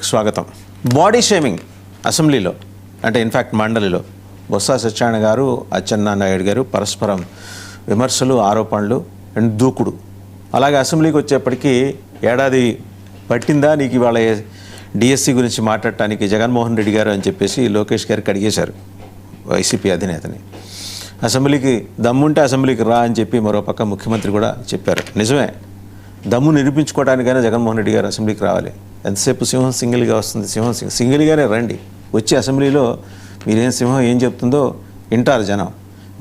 స్వాగతం. Body shaming అసెంబ్లీలో అంటే ఇన్ఫ్యాక్ట్ మండలిలో బొత్స సత్యనారాయణ గారు, అచ్చెన్నాయుడు గారు పరస్పరం విమర్శలు, ఆరోపణలు అండ్ దూకుడు. అలాగే అసెంబ్లీకి వచ్చేప్పటికీ ఏడాది పట్టిందా నీకు ఇవాళ డిఎస్సి గురించి మాట్లాడటానికి జగన్మోహన్ రెడ్డి గారు అని చెప్పేసి లోకేష్ గారికి అడిగేశారు వైసీపీ అధినేతని. అసెంబ్లీకి దమ్ముంటే అసెంబ్లీకి రా అని చెప్పి మరోపక్క ముఖ్యమంత్రి కూడా చెప్పారు. నిజమే, దమ్ము నిరూపించుకోవడానికైనా జగన్మోహన్ రెడ్డి గారు అసెంబ్లీకి రావాలి. ఎంతసేపు సింహం సింగిల్గా వస్తుంది, సింహం సింగిల్గానే రండి, వచ్చి అసెంబ్లీలో మీరేం సింహం ఏం చెప్తుందో వింటారు జనం.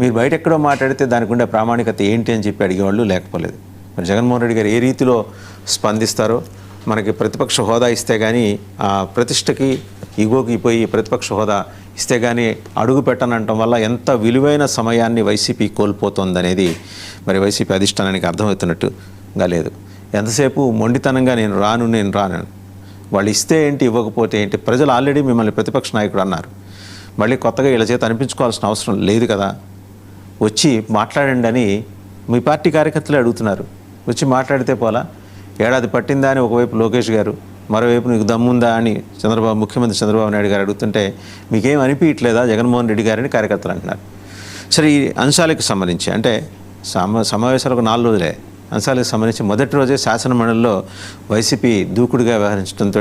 మీరు బయట ఎక్కడో మాట్లాడితే దానికి ఉండే ప్రామాణికత ఏంటి అని చెప్పి అడిగేవాళ్ళు లేకపోలేదు. మరి జగన్మోహన్ రెడ్డి గారు ఏ రీతిలో స్పందిస్తారో, మనకి ప్రతిపక్ష హోదా ఇస్తే కానీ ఆ ప్రతిష్టకి ఇగోకి పోయి ప్రతిపక్ష హోదా ఇస్తే కానీ అడుగు పెట్టనంటం వల్ల ఎంత విలువైన సమయాన్ని వైసీపీ కోల్పోతుందనేది మరి వైసీపీ అధిష్టానానికి అర్థమవుతున్నట్టుగా లేదు. ఎంతసేపు మొండితనంగా నేను రాను వాళ్ళు ఇస్తే ఏంటి, ఇవ్వకపోతే ఏంటి, ప్రజలు ఆల్రెడీ మిమ్మల్ని ప్రతిపక్ష నాయకుడు అన్నారు. మళ్ళీ కొత్తగా వీళ్ళ చేత అనిపించుకోవాల్సిన అవసరం లేదు కదా, వచ్చి మాట్లాడండి అని మీ పార్టీ కార్యకర్తలే అడుగుతున్నారు. వచ్చి మాట్లాడితే పోలా, ఏడాది పట్టిందా అని ఒకవైపు లోకేష్ గారు, మరోవైపు నీకు దమ్ముందా అని ముఖ్యమంత్రి చంద్రబాబు నాయుడు గారు అడుగుతుంటే మీకేం అనిపించట్లేదా జగన్మోహన్ రెడ్డి గారిని కార్యకర్తలు అంటున్నారు. సరే, ఈ అంశాలకు సంబంధించి అంటే సమావేశాలకు 4 రోజులే, అంశాలకు సంబంధించి మొదటి రోజే శాసనమండలిలో వైసీపీ దూకుడుగా వ్యవహరించడంతో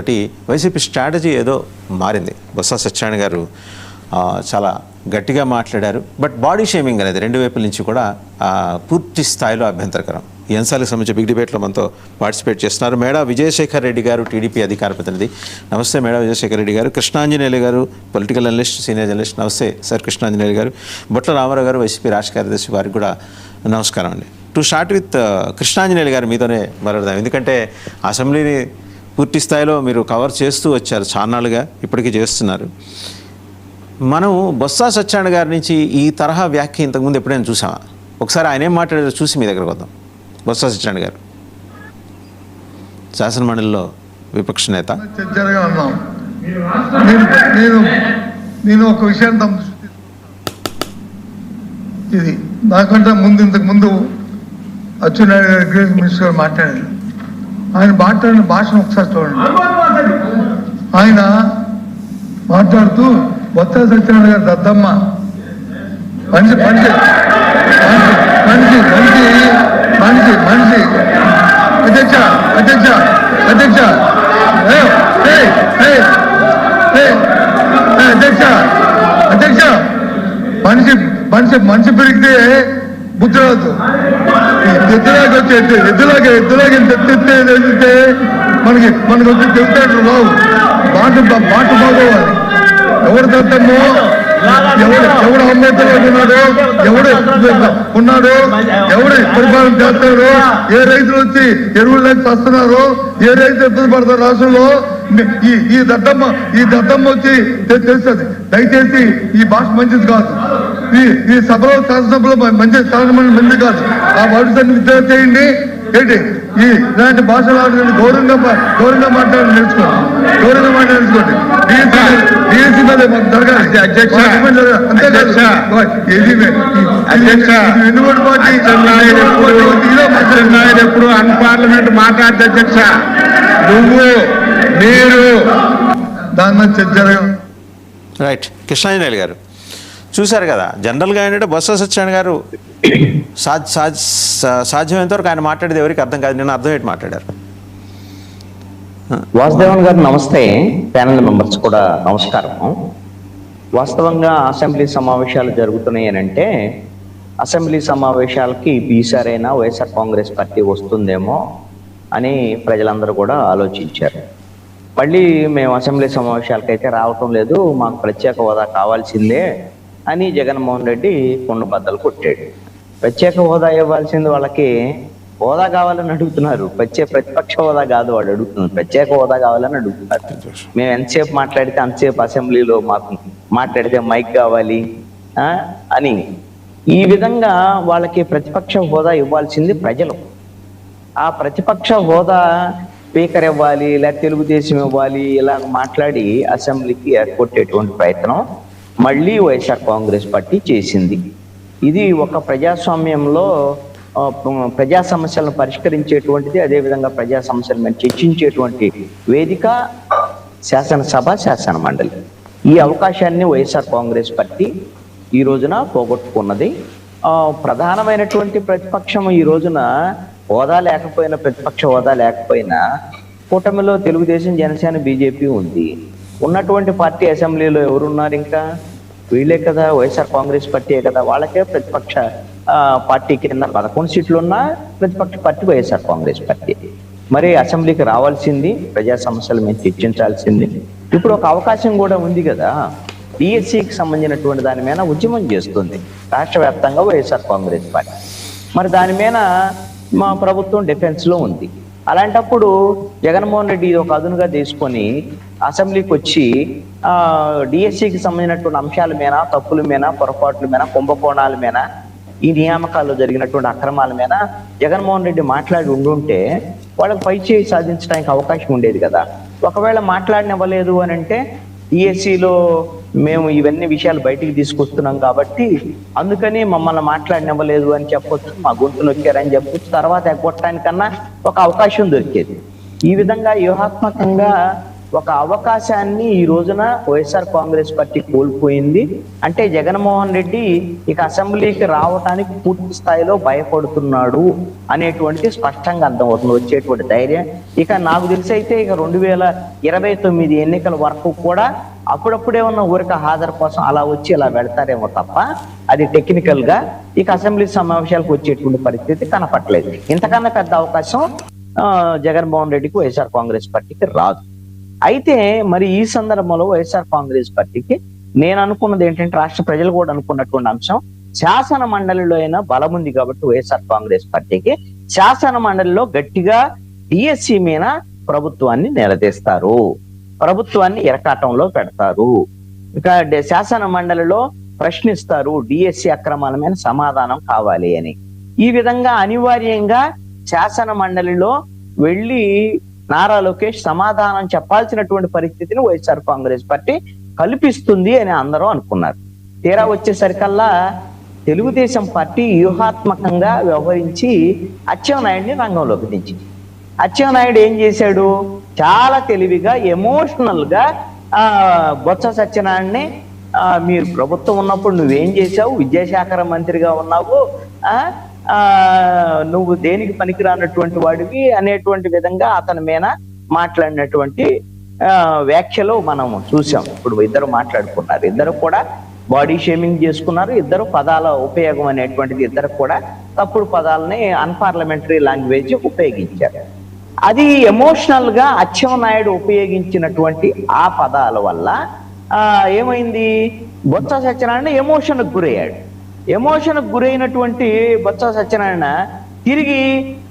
వైసీపీ స్ట్రాటజీ ఏదో మారింది. బొత్స సత్యనారాయణ గారు చాలా గట్టిగా మాట్లాడారు. బట్ బాడీ షేమింగ్ అనేది 2 వైపుల నుంచి కూడా పూర్తి స్థాయిలో అభ్యంతరకరం. ఈ అంశాలకు సంబంధించి బిగ్ డిబేట్లో మనతో పార్టిసిపేట్ చేస్తున్నారు మేడా విజయశేఖర్ రెడ్డి గారు, టీడీపీ అధికార ప్రతినిధి. నమస్తే మేడా విజయశేఖర్ రెడ్డి గారు. కృష్ణాంజనేయులు గారు, పొలిటికల్ అనలిస్ట్, సీనియర్ జర్నలిస్ట్. నమస్తే సార్ కృష్ణాంజనేయులు గారు. బొట్ల రామారావు గారు, వైసీపీ రాష్ట్ర కార్యదర్శి, వారికి కూడా నమస్కారం అండి. టు స్టార్ట్ విత్ కృష్ణాంజనేయులు గారు, మీతోనే మొదలెడదాం. ఎందుకంటే అసెంబ్లీని పూర్తి స్థాయిలో మీరు కవర్ చేస్తూ వచ్చారు, చాన్నాళ్ళుగా ఇప్పటికీ చేస్తున్నారు. మనం బొత్స సత్యనారాయణ గారి నుంచి ఈ తరహా వ్యాఖ్య ఇంతకుముందు ఎప్పుడైనా చూసామా? ఒకసారి ఆయన ఏం మాట్లాడారో చూసి మీ దగ్గరకు వద్దాం. బొత్స సత్యనారాయణ గారు శాసనమండలిలో విపక్ష నేత. నేను ఒక విషయాన్ని ఇది నాకంటే ఇంతకుముందు అచ్చెన్నాయుడు గారు గ్రేస్ మినిస్టర్ గారు మాట్లాడారు. ఆయన మాట్లాడిన భాషను ఒకసారి చూడండి. ఆయన మాట్లాడుతూ బొత్స సత్యనారాయణ గారు దద్దమ్మ, మనిషి మనిషి మనిషి మనిషి మనిషి మనిషి అధ్యక్ష అధ్యక్ష అధ్యక్ష అధ్యక్ష అధ్యక్ష మనిషి మనిషి మనిషి పెరిగితే బుద్ధి రాదు. ఎద్దులాగా వచ్చి ఎద్దులాగా తెచ్చితే మనకి వచ్చి తెలుస్తాడు రావు. బాట బాగోవాలి. ఎవరు దత్తమో, ఎవడు అంబేద్కర్ ఉన్నాడు, ఎవడు పరిపాలన చేస్తారో, ఏ రైతులు వచ్చి ఎరువులు లేక వస్తున్నారో, ఏ రైతులు ఇబ్బంది పడతారు రాష్ట్రంలో, ఈ దద్దమ్మ వచ్చి తెలుస్తుంది. దయచేసి ఈ భాష మంచిది కాదు. ఈ సభలో శాసనసభలో మంచిది కాదు. ఆ వర్డ్స్ విద్య చేయండి. ఏంటి ఇలాంటి భాషలు గౌరవంగా మాట్లాడి నేర్చుకోండి. డిఎస్సీ మీద మాకు జరగాలి. ఎన్నుకోటి పార్టీ ఎప్పుడు అన్పార్లమెంట్ మాట్లాడితే అధ్యక్ష మీరు దాని మీద జరగదు. రైట్. కృష్ణాంజనేయులు గారు చూశారు కదా, జనరల్గా ఏంటంటే బొత్స సత్యనారాయణ గారు సాధ్యమైనంత వరకు ఆయన మాట్లాడేది ఎవరికి అర్థం కాదు. నేను అర్థం ఏంటి మాట్లాడారు. వాసుదేవన్ గారు నమస్తే, ప్యానల్ మెంబర్స్ కూడా నమస్కారం. వాస్తవంగా అసెంబ్లీ సమావేశాలు జరుగుతున్నాయి అంటే అసెంబ్లీ సమావేశాలకి ఈసారైనా వైఎస్ఆర్ కాంగ్రెస్ పార్టీ వస్తుందేమో అని ప్రజలందరూ కూడా ఆలోచించారు. మళ్ళీ మేము అసెంబ్లీ సమావేశాలకైతే రావటం లేదు, మాకు ప్రత్యేక హోదా కావాల్సిందే అని జగన్మోహన్ రెడ్డి కొండ బద్దలు కొట్టాడు. ప్రత్యేక హోదా ఇవ్వాల్సింది వాళ్ళకి హోదా కావాలని అడుగుతున్నారు. ప్రతిపక్ష హోదా కాదు వాళ్ళు అడుగుతున్నారు, ప్రత్యేక హోదా కావాలని అడుగుతున్నారు. మేము ఎంతసేపు మాట్లాడితే అంతసేపు అసెంబ్లీలో మాకు మాట్లాడితే మైక్ కావాలి అని ఈ విధంగా వాళ్ళకి ప్రతిపక్ష హోదా ఇవ్వాల్సింది ప్రజలు. ఆ ప్రతిపక్ష హోదా స్పీకర్ ఇవ్వాలి, లేదా తెలుగుదేశం ఇవ్వాలి, ఇలా మాట్లాడి అసెంబ్లీకి ఎరగొట్టేటువంటి ప్రయత్నం మళ్ళీ వైఎస్ఆర్ కాంగ్రెస్ పార్టీ చేసింది. ఇది ఒక ప్రజాస్వామ్యంలో ప్రజా సమస్యలను పరిష్కరించేటువంటిది, అదేవిధంగా ప్రజా సమస్యల మీద చర్చించేటువంటి వేదిక శాసనసభ, శాసన మండలి. ఈ అవకాశాన్ని వైఎస్ఆర్ కాంగ్రెస్ పార్టీ ఈ రోజున పోగొట్టుకున్నది. ప్రధానమైనటువంటి ప్రతిపక్షం ఈ రోజున ప్రతిపక్ష హోదా లేకపోయినా కూటమిలో తెలుగుదేశం, జనసేన, బీజేపీ ఉంది. ఉన్నటువంటి పార్టీ అసెంబ్లీలో ఎవరున్నారు? ఇంకా వీళ్ళే కదా, వైఎస్ఆర్ కాంగ్రెస్ పార్టీయే కదా. వాళ్ళకే ప్రతిపక్ష పార్టీ కింద 11 సీట్లు ఉన్న ప్రతిపక్ష పార్టీ వైఎస్ఆర్ కాంగ్రెస్ పార్టీ. మరి అసెంబ్లీకి రావాల్సింది, ప్రజా సమస్యల మీద చర్చించాల్సింది. ఇప్పుడు ఒక అవకాశం కూడా ఉంది కదా, డిఎస్సికి సంబంధించినటువంటి దాని మీద ఉద్యమం చేస్తుంది రాష్ట్ర వ్యాప్తంగా వైఎస్ఆర్ కాంగ్రెస్ పార్టీ. మరి దాని మీద మా ప్రభుత్వం డిఫెన్స్లో ఉంది. అలాంటప్పుడు జగన్మోహన్ రెడ్డి ఇది ఒక అదునుగా తీసుకొని అసెంబ్లీకి వచ్చి డిఎస్సికి సంబంధించినటువంటి అంశాల మీద, తప్పుల మీద, పొరపాట్ల మీద, కుంభకోణాల మీద, ఈ నియామకాల్లో జరిగినటువంటి అక్రమాల మీద జగన్మోహన్ రెడ్డి మాట్లాడి ఉండుంటే వాళ్ళకి పైచేయి సాధించడానికి అవకాశం ఉండేది కదా. ఒకవేళ మాట్లాడినివ్వలేదు అని అంటే డిఎస్సిలో మేము ఇవన్నీ విషయాలు బయటికి తీసుకొస్తున్నాం కాబట్టి అందుకని మమ్మల్ని మాట్లాడినివ్వలేదు అని చెప్పొచ్చు, మా గొంతు నొక్కారని చెప్పొచ్చు, తర్వాత ఎగ్గొట్టడానికన్నా ఒక అవకాశం దొరికేది. ఈ విధంగా వ్యూహాత్మకంగా ఒక అవకాశాన్ని ఈ రోజున వైఎస్ఆర్ కాంగ్రెస్ పార్టీ కోల్పోయింది. అంటే జగన్మోహన్ రెడ్డి ఇక అసెంబ్లీకి రావడానికి పూర్తి స్థాయిలో భయపడుతున్నాడు అనేటువంటిది స్పష్టంగా అర్థమవుతుంది. వచ్చేటువంటి ధైర్యం ఇక నాకు తెలిసి అయితే ఇక 2029 ఎన్నికల వరకు కూడా అప్పుడప్పుడే ఉన్న ఊరిక హాజరు కోసం అలా వచ్చి ఇలా వెళ్తారేమో తప్ప అది టెక్నికల్ గా ఇక అసెంబ్లీ సమావేశాలకు వచ్చేటువంటి పరిస్థితి కనపట్లేదు. ఇంతకన్నా పెద్ద అవకాశం జగన్మోహన్ రెడ్డికి వైఎస్ఆర్ కాంగ్రెస్ పార్టీకి రాదు. అయితే మరి ఈ సందర్భంలో వైఎస్ఆర్ కాంగ్రెస్ పార్టీకి నేను అనుకున్నది ఏంటంటే, రాష్ట్ర ప్రజలు కూడా అనుకున్నటువంటి అంశం, శాసన మండలిలో అయినా బలం ఉంది కాబట్టి వైఎస్ఆర్ కాంగ్రెస్ పార్టీకి శాసన మండలిలో గట్టిగా డిఎస్సి మీద ప్రభుత్వాన్ని నిలదీస్తారు, ప్రభుత్వాన్ని ఇరకాటంలో పెడతారు, ఇక శాసన మండలిలో ప్రశ్నిస్తారు, డిఎస్సి అక్రమాల మీద సమాధానం కావాలి అని. ఈ విధంగా అనివార్యంగా శాసన మండలిలో వెళ్ళి నారా లోకేష్ సమాధానం చెప్పాల్సినటువంటి పరిస్థితిని వైఎస్ఆర్ కాంగ్రెస్ పార్టీ కల్పిస్తుంది అని అందరూ అనుకున్నారు. తీరా వచ్చేసరికల్లా తెలుగుదేశం పార్టీ వ్యూహాత్మకంగా వ్యవహరించి అచ్చెన్నాయుడిని రంగంలోకి దించింది. అచ్చెన్నాయుడు ఏం చేశాడు? చాలా తెలివిగా, ఎమోషనల్ గా బొత్స సత్యనారాయణని మీరు ప్రభుత్వం ఉన్నప్పుడు నువ్వేం చేశావు, విద్యాశాఖ మంత్రిగా ఉన్నావు, నువ్వు దేనికి పనికిరానటువంటి వాడివి అనేటువంటి విధంగా అతని మీద మాట్లాడినటువంటి వ్యాఖ్యలు మనం చూసాం. ఇప్పుడు ఇద్దరు మాట్లాడుకున్నారు, ఇద్దరు కూడా బాడీ షేమింగ్ చేసుకున్నారు, ఇద్దరు పదాల ఉపయోగం అనేటువంటిది, ఇద్దరు కూడా తప్పుడు పదాలని అన్పార్లమెంటరీ లాంగ్వేజ్ ఉపయోగించారు. అది ఎమోషనల్ గా అచ్చెన్నాయుడు ఉపయోగించినటువంటి ఆ పదాల వల్ల ఏమైంది, బొత్స సత్యనారాయణ ఎమోషన్కి గురయ్యాడు. ఎమోషన్కి గురైనటువంటి బొత్స సత్యనారాయణ తిరిగి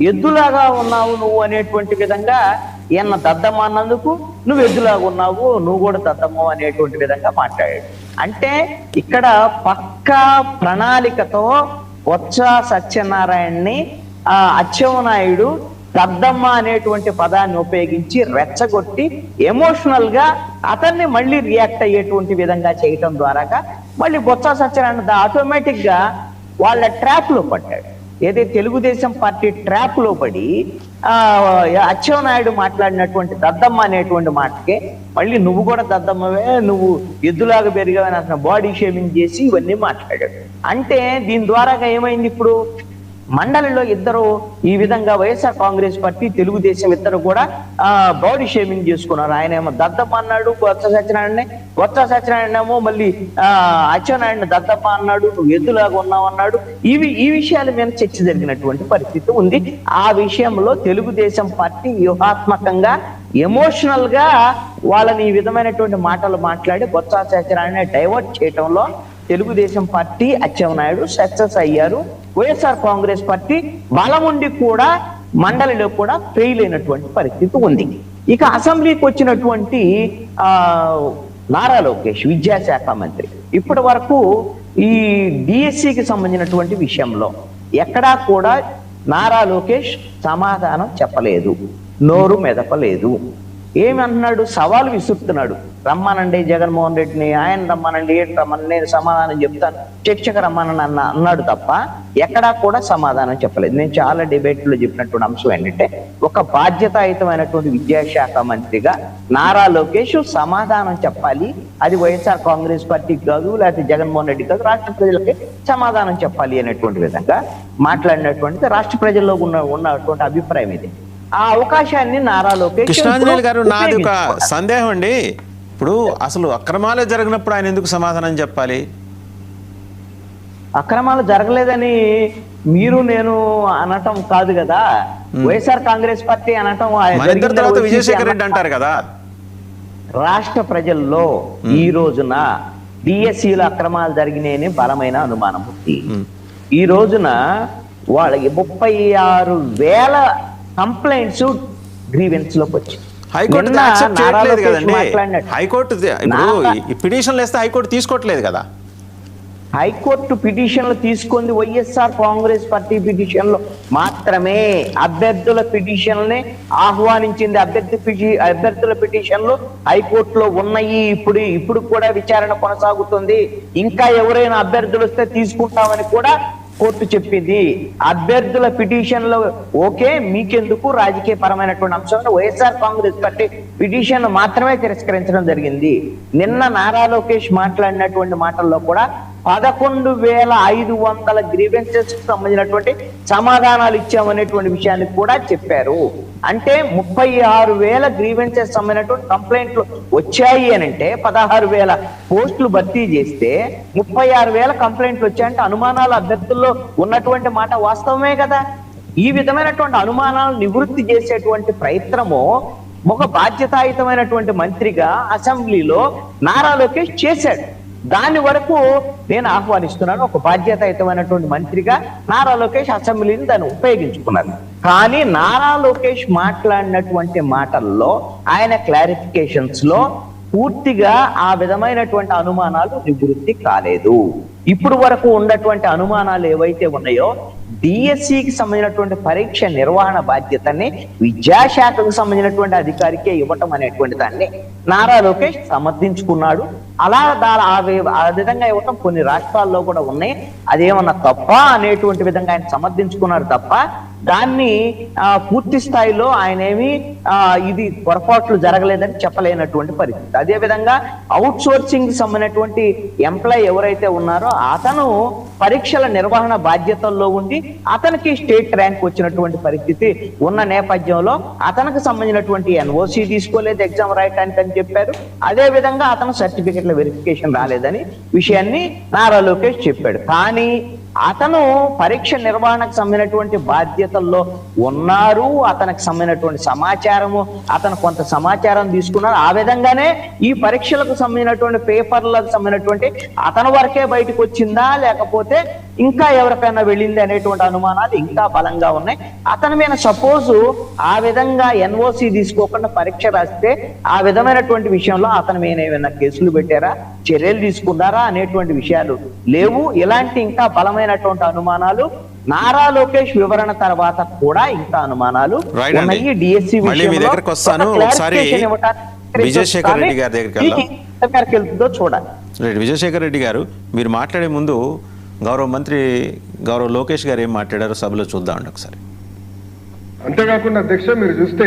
ఎద్దులాగా ఉన్నావు నువ్వు అనేటువంటి విధంగా ఈయన దద్దమ్మ అన్నందుకు నువ్వు ఎద్దులాగా ఉన్నావు, నువ్వు కూడా దద్దమ్మ అనేటువంటి విధంగా మాట్లాడాడు. అంటే ఇక్కడ పక్కా ప్రణాళికతో బొత్స సత్యనారాయణని అచ్చెన్నాయుడు దద్దమ్మ అనేటువంటి పదాన్ని ఉపయోగించి రెచ్చగొట్టి ఎమోషనల్ గా అతన్ని మళ్ళీ రియాక్ట్ అయ్యేటువంటి విధంగా చేయటం ద్వారాగా మళ్ళీ బొత్స సత్యనారాయణ ఆటోమేటిక్ గా వాళ్ళ ట్రాప్ లో పడ్డాడు. ఏదైతే తెలుగుదేశం పార్టీ ట్రాప్ లో పడి అచ్చెన్నాయుడు మాట్లాడినటువంటి దద్దమ్మ అనేటువంటి మాటకి మళ్ళీ నువ్వు కూడా దద్దమ్మవే, నువ్వు ఎద్దులాగా పెరిగావని అతను బాడీ షేమింగ్ చేసి ఇవన్నీ మాట్లాడాడు. అంటే దీని ద్వారాగా ఏమైంది, ఇప్పుడు మండలిలో ఇద్దరు ఈ విధంగా వైఎస్ఆర్ కాంగ్రెస్ పార్టీ, తెలుగుదేశం ఇద్దరు కూడా బాడీ షేమింగ్ చేసుకున్నారు. ఆయన ఏమో దద్దమ్మ అన్నాడు బొత్స సత్యనారాయణ, బొత్స సత్యనారాయణ ఏమో మళ్ళీ అచ్చెన్నాయుడిని దద్దమ్మ అన్నాడు, నువ్వు ఎద్దులాగా ఉన్నావు అన్నాడు. ఈ విషయాల మీద చర్చ జరిగినటువంటి పరిస్థితి ఉంది. ఆ విషయంలో తెలుగుదేశం పార్టీ వ్యూహాత్మకంగా ఎమోషనల్ గా వాళ్ళని ఈ విధమైనటువంటి మాటలు మాట్లాడి బొత్స సత్యనారాయణ డైవర్ట్ చేయడంలో తెలుగుదేశం పార్టీ, అచ్చెన్నాయుడు సక్సెస్ అయ్యారు. వైఎస్ఆర్ కాంగ్రెస్ పార్టీ బలం ఉండి కూడా మండలిలో కూడా ఫెయిల్ అయినటువంటి పరిస్థితి ఉంది. ఇక అసెంబ్లీకి వచ్చినటువంటి నారా లోకేష్ విద్యాశాఖ మంత్రి ఇప్పటి వరకు ఈ డిఎస్సికి సంబంధించినటువంటి విషయంలో ఎక్కడా కూడా నారా లోకేష్ సమాధానం చెప్పలేదు, నోరు మెదపలేదు. ఏమంటున్నాడు? సవాలు విసురుతున్నాడు. రమ్మానండి జగన్మోహన్ రెడ్డిని, ఆయన రమ్మానండి, ఏంటి రమ్మని, నేను సమాధానం చెప్తాను, చర్చకు రమ్మానని అన్నాడు తప్ప ఎక్కడా కూడా సమాధానం చెప్పలేదు. నేను చాలా డిబేట్లో చెప్పినటువంటి అంశం ఏంటంటే, ఒక బాధ్యతాయుతమైనటువంటి విద్యాశాఖ మంత్రిగా నారా లోకేష్ సమాధానం చెప్పాలి. అది వైఎస్ఆర్ కాంగ్రెస్ పార్టీకి కాదు, లేకపోతే జగన్మోహన్ రెడ్డి కాదు, రాష్ట్ర ప్రజలకి సమాధానం చెప్పాలి అనేటువంటి విధంగా మాట్లాడినటువంటిది రాష్ట్ర ప్రజల్లో ఉన్నటువంటి అభిప్రాయం ఇది. ఆ అవకాశాన్ని నారా లోకేష్ కృష్ణాంజనేయులు గారు, నాది ఒక సందేహం అండి. ఇప్పుడు అసలు అక్రమాలే జరిగినప్పుడు ఆయన ఎందుకు సమాధానం చెప్పాలి? అక్రమాలు జరగలేదని మీరు నేను అనటం కాదు కదా, వైఎస్ఆర్ కాంగ్రెస్ పార్టీ అనటం. తర్వాత విజయశేఖర్ రెడ్డి అంటారు కదా. రాష్ట్ర ప్రజల్లో ఈ రోజున డిఎస్సీలో అక్రమాలు జరిగినాయని బలమైన అనుమానం ఉంది. ఈ రోజున వాళ్ళకి 36,000 కంప్లైంట్స్ గ్రీవెన్స్ లోకి వచ్చి హైకోర్టు హైకోర్టు ఇప్పుడు పిటిషన్లు వేస్తే హైకోర్టు తీసుకోవట్లేదు కదా. హైకోర్టు పిటిషన్లు తీసుకుంది వైఎస్ఆర్ కాంగ్రెస్ పార్టీ పిటిషన్లు మాత్రమే. అభ్యర్థుల పిటిషన్లని ఆహ్వానించింది. అభ్యర్థుల పిటిషన్లు హైకోర్టులో ఉన్నాయి. ఇప్పుడు కూడా విచారణ కొనసాగుతుంది. ఇంకా ఎవరైనా అభ్యర్థులు వస్తే తీసుకుంటామని కూడా కోర్టు చెప్పింది. అభ్యర్థుల పిటిషన్లు ఓకే, మీకెందుకు రాజకీయ పరమైనటువంటి అంశంలో వైఎస్ఆర్ కాంగ్రెస్ పార్టీ పిటిషన్ మాత్రమే తిరస్కరించడం జరిగింది. నిన్న నారా లోకేష్ మాట్లాడినటువంటి మాటల్లో కూడా 11,500 గ్రీవెన్సెస్ కు సంబంధించినటువంటి సమాధానాలు ఇచ్చామనేటువంటి విషయాన్ని కూడా చెప్పారు. అంటే 36,000 గ్రీవెన్సెస్ సంబంధించినటువంటి కంప్లైంట్లు వచ్చాయి అని అంటే 16,000 పోస్టులు భర్తీ చేస్తే 36,000 కంప్లైంట్లు వచ్చాయంటే అనుమానాలు అభ్యర్థుల్లో ఉన్నటువంటి మాట వాస్తవమే కదా. ఈ విధమైనటువంటి అనుమానాలు నివృత్తి చేసేటువంటి ప్రయత్నము ఒక బాధ్యతాయుతమైనటువంటి మంత్రిగా అసెంబ్లీలో నారా లోకేష్ చేశాడు. దాని వరకు నేను ఆహ్వానిస్తున్నాను. ఒక బాధ్యతాయుతమైనటువంటి మంత్రిగా నారా లోకేష్ అసెంబ్లీని దాన్ని ఉపయోగించుకున్నారు. కానీ నారా లోకేష్ మాట్లాడినటువంటి మాటల్లో, ఆయన క్లారిఫికేషన్స్ లో పూర్తిగా ఆ విధమైనటువంటి అనుమానాలు నివృత్తి కాలేదు. ఇప్పుడు వరకు ఉన్నటువంటి అనుమానాలు ఏవైతే ఉన్నాయో డిఎస్సికి సంబంధించినటువంటి పరీక్ష నిర్వహణ బాధ్యతని విద్యాశాఖకు సంబంధించినటువంటి అధికారికే ఇవ్వటం అనేటువంటి దాన్ని నారా లోకేష్ సమర్థించుకున్నాడు. అలా ఆ విధంగా ఇవ్వటం కొన్ని రాష్ట్రాల్లో కూడా ఉన్నాయి. అదేమన్నా తప్ప అనేటువంటి విధంగా ఆయన సమర్థించుకున్నారు తప్ప దాన్ని పూర్తి స్థాయిలో ఆయన ఏమి ఇది పొరపాట్లు జరగలేదని చెప్పలేనటువంటి పరిస్థితి. అదే విధంగా అవుట్ సోర్సింగ్ సంబంధించినటువంటి ఎంప్లాయ్ ఎవరైతే ఉన్నారో అతను పరీక్షల నిర్వహణ బాధ్యతల్లో ఉండి అతనికి స్టేట్ ర్యాంక్ వచ్చినటువంటి పరిస్థితి ఉన్న నేపథ్యంలో అతనికి సంబంధించినటువంటి ఎన్ఓసి తీసుకోలేదు ఎగ్జామ్ రాయటానికి అని చెప్పారు. అదే విధంగా అతను సర్టిఫికెట్ల వెరిఫికేషన్ రాలేదని విషయాన్ని నారా లోకేష్ చెప్పాడు. కానీ అతను పరీక్ష నిర్వహణకు సంబంధించినటువంటి బాధ్యతల్లో ఉన్నారు. అతనికి సంబంధించినటువంటి సమాచారము, అతను కొంత సమాచారం తీసుకున్నారు. ఆ విధంగానే ఈ పరీక్షలకు సంబంధించినటువంటి పేపర్లకు సంబంధించినటువంటి అతని వరకే బయటకు వచ్చిందా లేకపోతే ఇంకా ఎవరికైనా వెళ్ళింది అనేటువంటి అనుమానాలు ఇంకా బలంగా ఉన్నాయి. అతని మీద సపోజ్ ఆ విధంగా ఎన్ఓసి తీసుకోకుండా పరీక్ష రాస్తే ఆ విధమైనటువంటి విషయంలో అతని మీద ఏమైనా కేసులు పెట్టారా, చర్యలు తీసుకున్నారా అనేటువంటి విషయాలు లేవు. ఇలాంటి ఇంకా బలమైనటువంటి అనుమానాలు నారా లోకేష్ వివరణ తర్వాత కూడా ఇంకా అనుమానాలు ఉన్నాయి. డిఎస్సి విజయశేఖర్ రెడ్డి గారి దగ్గరికి వెళ్తుందో చూడాలి. విజయశేఖర్ రెడ్డి గారు, మీరు మాట్లాడే ముందు గౌరవ మంత్రి గౌరవ లోకేష్ గారు ఏం మాట్లాడారో సభలో చూద్దామండి ఒకసారి. అంతేకాకుండా అధ్యక్ష, మీరు చూస్తే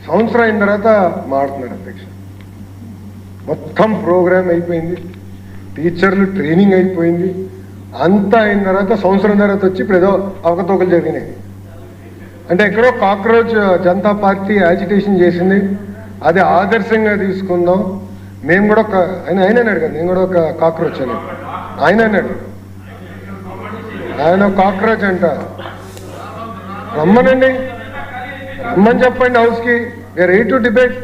సంవత్సరం అయిన తర్వాత మారుతున్నారు అధ్యక్ష. మొత్తం ప్రోగ్రామ్ అయిపోయింది, టీచర్లు ట్రైనింగ్ అయిపోయింది, అంతా అయిన తర్వాత సంవత్సరం తర్వాత వచ్చి ఇప్పుడు ఏదో అవకతవకలు జరిగినాయి. అంటే ఎక్కడో కాక్రోచ్ జనతా పార్టీ యాజిటేషన్ చేసింది, అది ఆదర్శంగా తీసుకుందాం. మేము కూడా ఆయన అన్నాడు కదా, నేను కూడా ఒక కాక్రోచ్ అని ఆయన అన్నాడు. ఆయన కాక్రోచ్ అంట. రమ్మనండి, రమ్మని చెప్పండి హౌస్కి. We are ready to debate.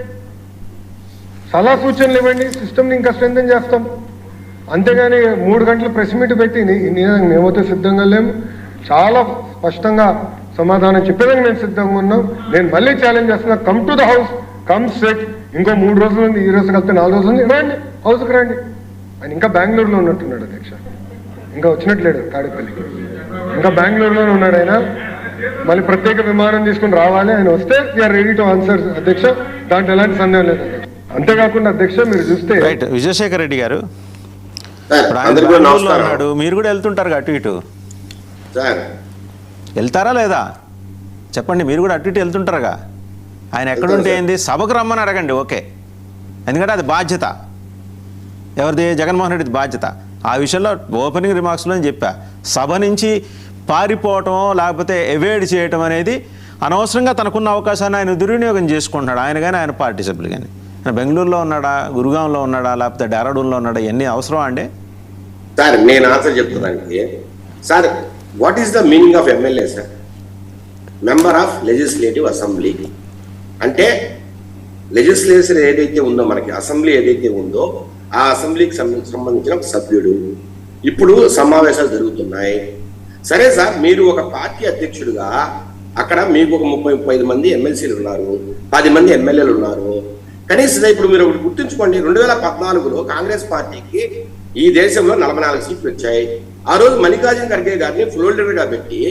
సలహా సూచనలు ఇవ్వండి, సిస్టమ్ని ఇంకా స్ట్రెంథెన్ చేస్తాం. అంతేగాని 3 గంటలు ప్రెస్ మీట్ పెట్టి మేమైతే సిద్ధంగా లేము, చాలా స్పష్టంగా సమాధానం చెప్పేదానికి మేము సిద్ధంగా ఉన్నాం. నేను మళ్ళీ ఛాలెంజ్ చేస్తున్నా, come to the house, come set. ఇంకో 3 రోజులు ఉంది, ఈ రోజు కలిపితే 4 రోజులు ఉంది, రండి హౌస్కి రండి. ఆయన ఇంకా బెంగళూరులో ఉన్నట్టున్నాడు అధ్యక్ష, ఇంకా వచ్చినట్లేడు తాడేపల్లికి, ఇంకా బెంగళూరులోనే ఉన్నాడు ఆయన. మళ్ళీ ప్రత్యేక విమానం తీసుకుని రావాలి, ఆయన వస్తే వీఆర్ రెడీ టు ఆన్సర్ అధ్యక్ష, దాంట్లో ఎలాంటి సందేహం లేదు అధ్యక్ష. అంతేకాకుండా అధ్యక్ష మీరు చూస్తే రైట్ విజయశేఖర్ రెడ్డి గారు సార్, ఇప్పుడు ఆయన అందరికీ బెంగళూరులో నమస్కారం. ఉన్నాడు, మీరు కూడా వెళ్తుంటారు అటు ఇటు, సార్ వెళ్తారా లేదా చెప్పండి, మీరు కూడా అటు ఇటు వెళ్తుంటారుగా. ఆయన ఎక్కడుంటే ఏంది, సభకు రమ్మని అడగండి, ఓకే, ఎందుకంటే అది బాధ్యత, ఎవరిది, జగన్మోహన్ రెడ్డిది బాధ్యత. ఆ విషయంలో ఓపెనింగ్ రిమార్క్స్లో నేను చెప్పా, సభ నుంచి పారిపోవటం లేకపోతే ఎవేడ్ చేయటం అనేది అనవసరంగా తనకున్న అవకాశాన్ని ఆయన దుర్వినియోగం చేసుకుంటున్నాడు, ఆయన కానీ ఆయన పార్టీ సభ్యులు కానీ. ఆయన బెంగళూరులో ఉన్నాడా, గురుగాంలో ఉన్నాడా, లేకపోతే డెహ్రాడూన్లో ఉన్నాడా, ఇవన్నీ అవసరం అండి? సార్ నేను ఆన్సర్ చెప్తానండి. Sir, what is the meaning of MLA sir? Member of legislative assembly. అంటే లెజిస్లేచర్ ఏదైతే ఉందో, మనకి అసెంబ్లీ ఏదైతే ఉందో ఆ అసెంబ్లీకి సంబంధించిన సభ్యుడు. ఇప్పుడు సమావేశాలు జరుగుతున్నాయి, సరే సార్, మీరు ఒక పార్టీ అధ్యక్షుడిగా అక్కడ మీకు ఒక 30-35 మంది ఎమ్మెల్సీలు ఉన్నారు, 10 మంది ఎమ్మెల్యేలు ఉన్నారు. కనీసం ఇప్పుడు మీరు ఒకటి గుర్తుంచుకోండి, 2014లో కాంగ్రెస్ పార్టీకి ఈ దేశంలో 44 సీట్లు వచ్చాయి. ఆ రోజు మల్లికార్జున ఖర్గే గారిని ఫ్లోర్ లీడర్ గా పెట్టి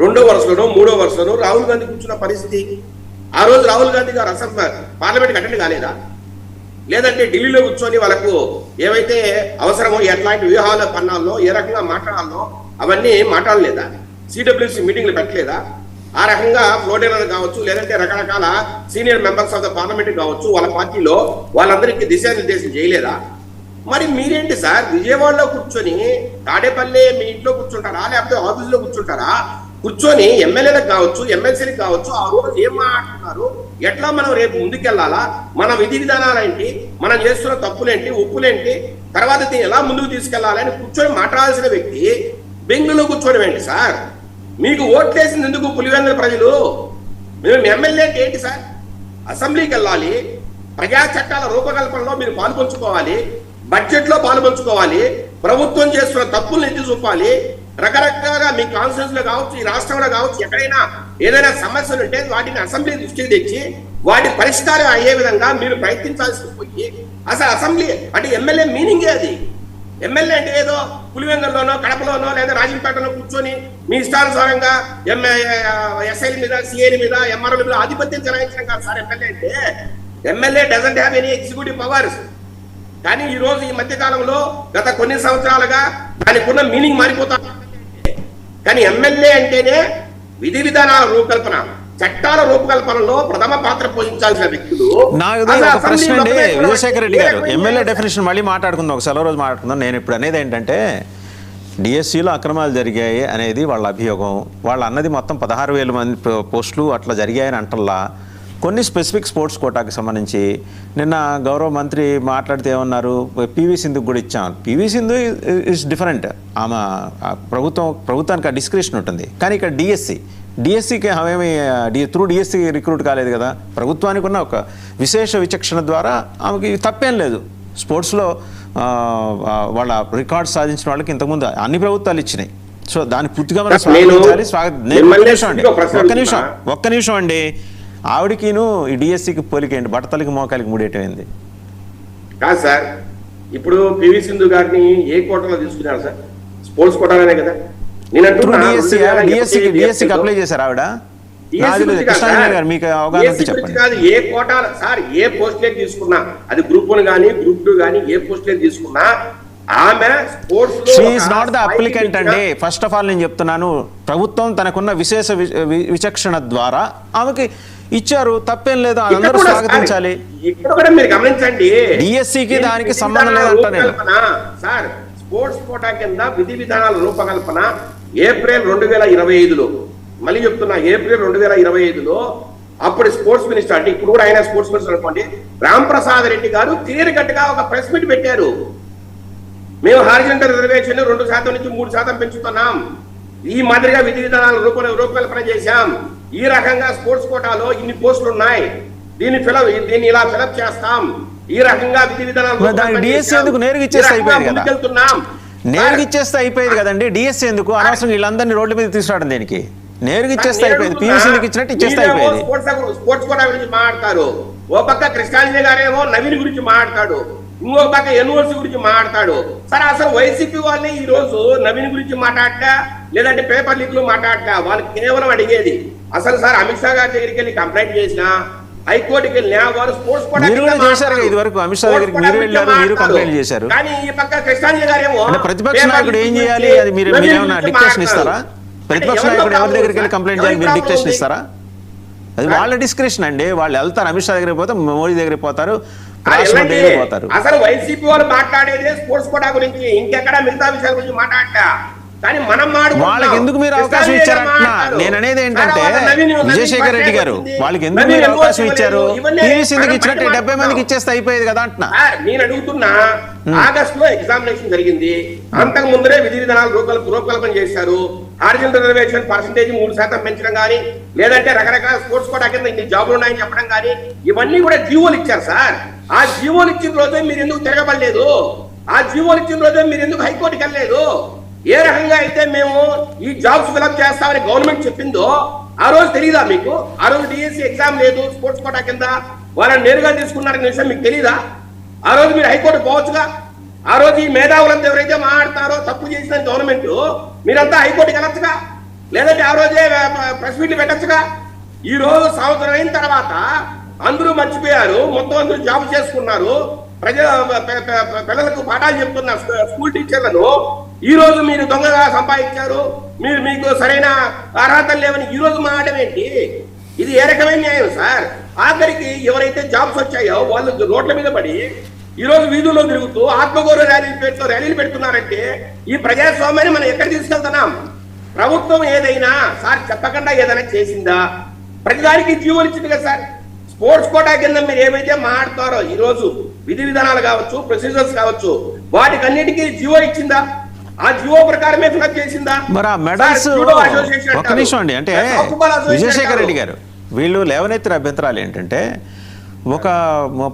2వ వరుసలోనో 3వ వరుసలోనో రాహుల్ గాంధీ కూర్చున్న పరిస్థితి. ఆ రోజు రాహుల్ గాంధీ గారు పార్లమెంట్కి అటెండ్ కాలేదా? లేదంటే ఢిల్లీలో కూర్చొని వాళ్ళకు ఏవైతే అవసరమో, ఎట్లాంటి వ్యూహాల పన్నాల్లో ఏ రకంగా మాట్లాడాలో అవన్నీ మాట్లాడలేదా? సిడబ్ల్యూసీ మీటింగ్లు పెట్టలేదా? ఆ రకంగా ఫ్లోర్ కావచ్చు, లేదంటే రకరకాల senior members of the parliament కావచ్చు, వాళ్ళ పార్టీలో వాళ్ళందరికీ దిశానిర్దేశం చేయలేదా? మరి మీరేంటి సార్, విజయవాడలో కూర్చొని తాడేపల్లి మీ ఇంట్లో కూర్చుంటారా, లేకపోతే ఆఫీసులో కూర్చుంటారా? కూర్చొని ఎమ్మెల్యేలకు కావచ్చు, ఎమ్మెల్సీలకు కావచ్చు, ఆ రోజు ఏం మాట్లాడుతున్నారు, ఎట్లా మనం రేపు ముందుకెళ్లాలా, మన విధి విధానాలేంటి, మనం చేస్తున్న తప్పులేంటి, ఒప్పులేంటి, తర్వాత దీన్ని ఎలా ముందుకు తీసుకెళ్లాలని కూర్చొని మాట్లాడాల్సిన వ్యక్తి బెంగళూరులో కూర్చోవడం ఏంటి సార్? మీకు ఓట్లేసింది ఎందుకు పులివెందుల ప్రజలు? మేము ఎమ్మెల్యే అంటే ఏంటి సార్? అసెంబ్లీకి వెళ్ళాలి, ప్రజా చట్టాల రూపకల్పనలో మీరు పాల్పంచుకోవాలి, బడ్జెట్ లో పాల్పంచుకోవాలి, ప్రభుత్వం చేస్తున్న తప్పులను ఎత్తి చూపాలి, రకరకాలుగా మీ కాన్స్టిట్యూన్స్ లో కావచ్చు, ఈ రాష్ట్రంలో కావచ్చు, ఎక్కడైనా ఏదైనా సమస్యలు ఉంటే వాటిని అసెంబ్లీ దృష్టికి తెచ్చి వాటి పరిష్కారం అయ్యే విధంగా మీరు ప్రయత్నించాల్సి పోయి, అసలు అసెంబ్లీ అంటే ఎమ్మెల్యే మీనింగే అది. ఎమ్మెల్యే అంటే ఏదో పులివెందుల్లోనో, కడపలోనో, లేదా రాజంపేటలో కూర్చొని మీ ఇష్టానుసారంగా ఎస్ఐల మీద, సిఐల మీద, ఎంఆర్ఓల మీద ఆధిపత్యం చెలాయించడం కాదు సార్ ఎమ్మెల్యే అంటే. MLA doesn't have any executive powers. కానీ ఈ రోజు ఈ మధ్య కాలంలో గత కొన్ని సంవత్సరాలుగా దానికి ఉన్న మీనింగ్ మారిపోతా. కానీ ఎమ్మెల్యే అంటేనే విధి విధానాల రూపకల్పన, చట్టాల రూపకల్పనలో ప్రథమ పాత్ర పోషించాల్సిన వ్యక్తులు. నాకు ఒక ప్రశ్న అండి విజయశేఖర్ రెడ్డి గారు, ఎమ్మెల్యే డెఫినేషన్ మళ్ళీ మాట్లాడుకుందాం, ఒక సెలవు రోజు మాట్లాడుకుందాం. నేను ఇప్పుడు అనేది ఏంటంటే, డిఎస్సిలో అక్రమాలు జరిగాయి అనేది వాళ్ళ అభియోగం. వాళ్ళు అన్నది మొత్తం 16,000 మంది పోస్టులు అట్లా జరిగాయని అంటల్లా. కొన్ని స్పెసిఫిక్ స్పోర్ట్స్ కోటాకి సంబంధించి నిన్న గౌరవ మంత్రి మాట్లాడితే ఏమన్నారు, పివి సింధుకు కూడా ఇచ్చాం. పివి సింధు ఇస్ డిఫరెంట్, ఆమె ప్రభుత్వానికి ఆ డిస్క్రిప్షన్ ఉంటుంది. కానీ ఇక్కడ డిఎస్సికి ఆమెమి త్రూ డిఎస్సి రిక్రూట్ కాలేదు కదా, ప్రభుత్వానికి ఉన్న ఒక విశేష విచక్షణ ద్వారా ఆమెకి తప్పేం లేదు. స్పోర్ట్స్లో వాళ్ళ రికార్డ్ సాధించిన వాళ్ళకి ఇంతకుముందు అన్ని ప్రభుత్వాలు ఇచ్చినాయి. సో దాన్ని పూర్తిగా మనం స్వాగతించాలి. ఒక్క నిమిషం అండి, ఆవిడకిను ఈ డిఎస్సికి పోలికేంటి, బట్టతలకి మోకాలికి ముడేటమైంది కాదు సార్. ఇప్పుడు పివి సింధు గారిని ఏ కోటలో తీసుకున్నారు సార్? స్పోర్ట్స్ కోటాలనే కదా. డిఎస్సికి అప్లై చేశారు ఆవిడ? మీకు అవగాహన చెప్పండి. కాదు, ఏ కోటాలు సార్, ఏ పోస్టులే తీసుకున్నా, అది గ్రూప్ 1 కానీ గ్రూప్ 2 కానీ ఏ పోస్టులే తీసుకున్నా ఆమె sports she's not the applicant అండి. ఫస్ట్ ఆఫ్ ఆల్ నేను చెప్తున్నాను, ప్రభుత్వం తనకున్న విశేష విచక్షణ ద్వారా ఆమెకి ఇచ్చారు, తప్పేం లేదు, అందరూ స్వాగతించాలి. ఇక్కడ కూడా మీరు గమనించండి, డిఎస్సికి దానికి సంబంధం లేదంట నేను సార్. స్పోర్ట్స్ కోటా కింద విధి విధానాల రూపకల్పన ఏప్రిల్ 2025లో, మళ్ళీ చెప్తున్నా, ఏప్రిల్ 2025లో అప్పుడు స్పోర్ట్స్ మినిస్టర్, అంటే ఇప్పుడు కూడా ఆయన స్పోర్ట్స్ మినిస్టర్ అనుకోండి, రాంప్రసాద్ రెడ్డి గారు క్లియర్ కట్ గా ఒక ప్రెస్ మీట్ పెట్టారు. మేము హారిజంటల్ రిజర్వేషన్ 2% నుంచి 3% పెంచుతున్నాం, ఈ మాదిరిగా విధి విధానాల రూపకల్పన చేశాం, ఈ రకంగా స్పోర్ట్స్ కోటాలో ఇన్ని పోస్టులు ఉన్నాయి, దీన్ని ఇలా ఫిలప్ చేస్తాం, ఈ రకంగా విధి విధానాలు నేరుగా ఇచ్చేస్తే అయిపోయేది కదండి. డిఎస్సీ ఎందుకు అనవసరం వీళ్ళందరినీ రోడ్ల మీద తీసుకురావడం దేనికి? నేరుగా ఇచ్చేస్తే అయిపోయింది, పీయూసీకి ఇచ్చినట్టు ఇచ్చేస్తే అయిపోయింది. స్పోర్ట్స్ కోటా గురించి మాట్లాడతారు, ఓ పక్క కృష్ణాంజలి గారేమో నవీన్ గురించి మాట్లాడతాడు, ఇంకో పక్క ఎన్ఓసి గురించి మాట్లాడతాడు. సరే, అసలు వైసీపీ వాళ్ళే ఈ రోజు నవీన్ గురించి మాట్లాడతా లేదంటే పేపర్ లీక్లు మాట్లాడట్లా. వాళ్ళు కేవలం అడిగేది అసలు సార్ అమిత్ షా గారి దగ్గరికి వెళ్ళి కంప్లైంట్ చేసినా, హైకోర్టుకి వెళ్ళినా వారు స్పోర్ట్స్ మీరు కూడా చేశారు ఇది వరకు. అమిత్ షా దగ్గరికి మీరు వెళ్ళారు, మీరు కంప్లైంట్ చేశారు. కానీ ఈ పక్క కృష్ణాంజలి గారేమో ప్రతిపక్ష నాయకుడు ఏం చేయాలి అది మీరు ఏమైనా డిక్టేషన్ ఇస్తారా? ప్రతిపక్ష నాయకుడు ఎవరి దగ్గరికి వెళ్ళి కంప్లైంట్ చేయాలి మీరు డిక్టేషన్ ఇస్తారా? అది వాళ్ళ డిస్క్రిప్షన్ అండి. వాళ్ళు వెళ్తారు, అమిత్ షా దగ్గరికి పోతారు, మోడీ దగ్గరికి పోతారు, రాష్ట్రపతి దగ్గరికి పోతారు. అసలు వైసీపీ వాళ్ళు మాట్లాడేది స్పోర్ట్స్ కోటా గురించి, ఇంకెక్కడ మిగతా విషయాల గురించి మాట్లాడతా. కానీ మనం వాళ్ళకి ఎందుకు మీరు అవకాశం ఇచ్చారంటున్నా? నేను అనేది ఏంటంటే విజయశేఖర్ రెడ్డి గారు వాళ్ళకి ఎందుకు మీరు అవకాశం ఇచ్చారు? టీవీస్ ఎందుకు ఇచ్చినట్టే 70 మందికి ఇచ్చేస్తే అయిపోయేది కదా అంటున్నా. నేను అడుగుతున్నా, ఆగస్టు లో ఎగ్జామినేషన్ జరిగింది, అంతకు ముందరే విధి విధానాలు రూపకల్పన చేశారు. హారిజంటల్ రిజర్వేషన్ పర్సెంటేజ్ 3% పెంచడం కానీ, లేదంటే రకరకాల స్పోర్ట్స్ కోటా కింద ఇన్ని జాబులు ఉన్నాయని చెప్పడం కానీ, ఇవన్నీ కూడా జీవోలు ఇచ్చారు సార్. ఆ జీవోలు ఇచ్చిన రోజే మీరు ఎందుకు తిరగబడలేదు? ఆ జీవోలు ఇచ్చిన రోజే మీరు ఎందుకు హైకోర్టుకి వెళ్ళలేదు? ఏ రకంగా అయితే మేము ఈ జాబ్స్ ఫిలప్ చేస్తామని గవర్నమెంట్ చెప్పిందో ఆ రోజు తెలియదా మీకు? ఆ రోజు డిఎస్సి ఎగ్జామ్ లేదు, స్పోర్ట్స్ కోటా కింద వాళ్ళని నేరుగా తీసుకున్నారనే విషయం మీకు తెలీదా? ఆ రోజు మీరు హైకోర్టు పోవచ్చుగా. ఆ రోజు ఈ మేధావులంతా ఎవరైతే మాట్లాడతారో తప్పు చేసిన గవర్నమెంట్, మీరంతా హైకోర్టుకి వెళ్ళొచ్చుగా, లేదంటే ఆ రోజే ప్రెస్ మీట్లు పెట్టచ్చుగా. ఈ రోజు సంవత్సరం అయిన తర్వాత అందరూ మర్చిపోయారు, మొత్తం అందరూ జాబ్ చేసుకున్నారు, పిల్లలకు పాఠాలు చెప్తున్నారు స్కూల్ టీచర్లను. ఈ రోజు మీరు దొంగగా సంపాదించారు, మీకు సరైన అర్హతలు లేవని ఈ రోజు మాట్లాడడం ఏంటి? ఇది ఏ రకమైన న్యాయం సార్? ఆఖరికి ఎవరైతే జాబ్స్ వచ్చాయో వాళ్ళు రోడ్ల మీద పడి ఈ రోజు వీధుల్లో తిరుగుతూ ఆత్మగౌరవ ర్యాలీలు పెడుతున్నారంటే ఈ ప్రజాస్వామ్యాన్ని మనం ఎక్కడ తీసుకెళ్తున్నాం? ప్రభుత్వం ఏదైనా సార్ చెప్పకుండా ఏదైనా చేసిందా? ప్రతిదానికి జీవోలు ఇచ్చింది కదా సార్. స్పోర్ట్స్ కోటా కింద మీరు ఏమైతే మాట్లాడతారో ఈ రోజు విధి విధానాలు కావచ్చు, ప్రొసీజర్స్ కావచ్చు, వాటికి అన్నిటికీ జీవో ఇచ్చిందా? ఆ జీవో ప్రకారమే ఫిలప్ చేసిందా? మరి ఆ మెడల్స్ ఒక్క నిమిషం అండి. అంటే విజయశేఖర్ రెడ్డి గారు వీళ్ళు లేవనెత్తిన అభ్యంతరాలు ఏంటంటే, ఒక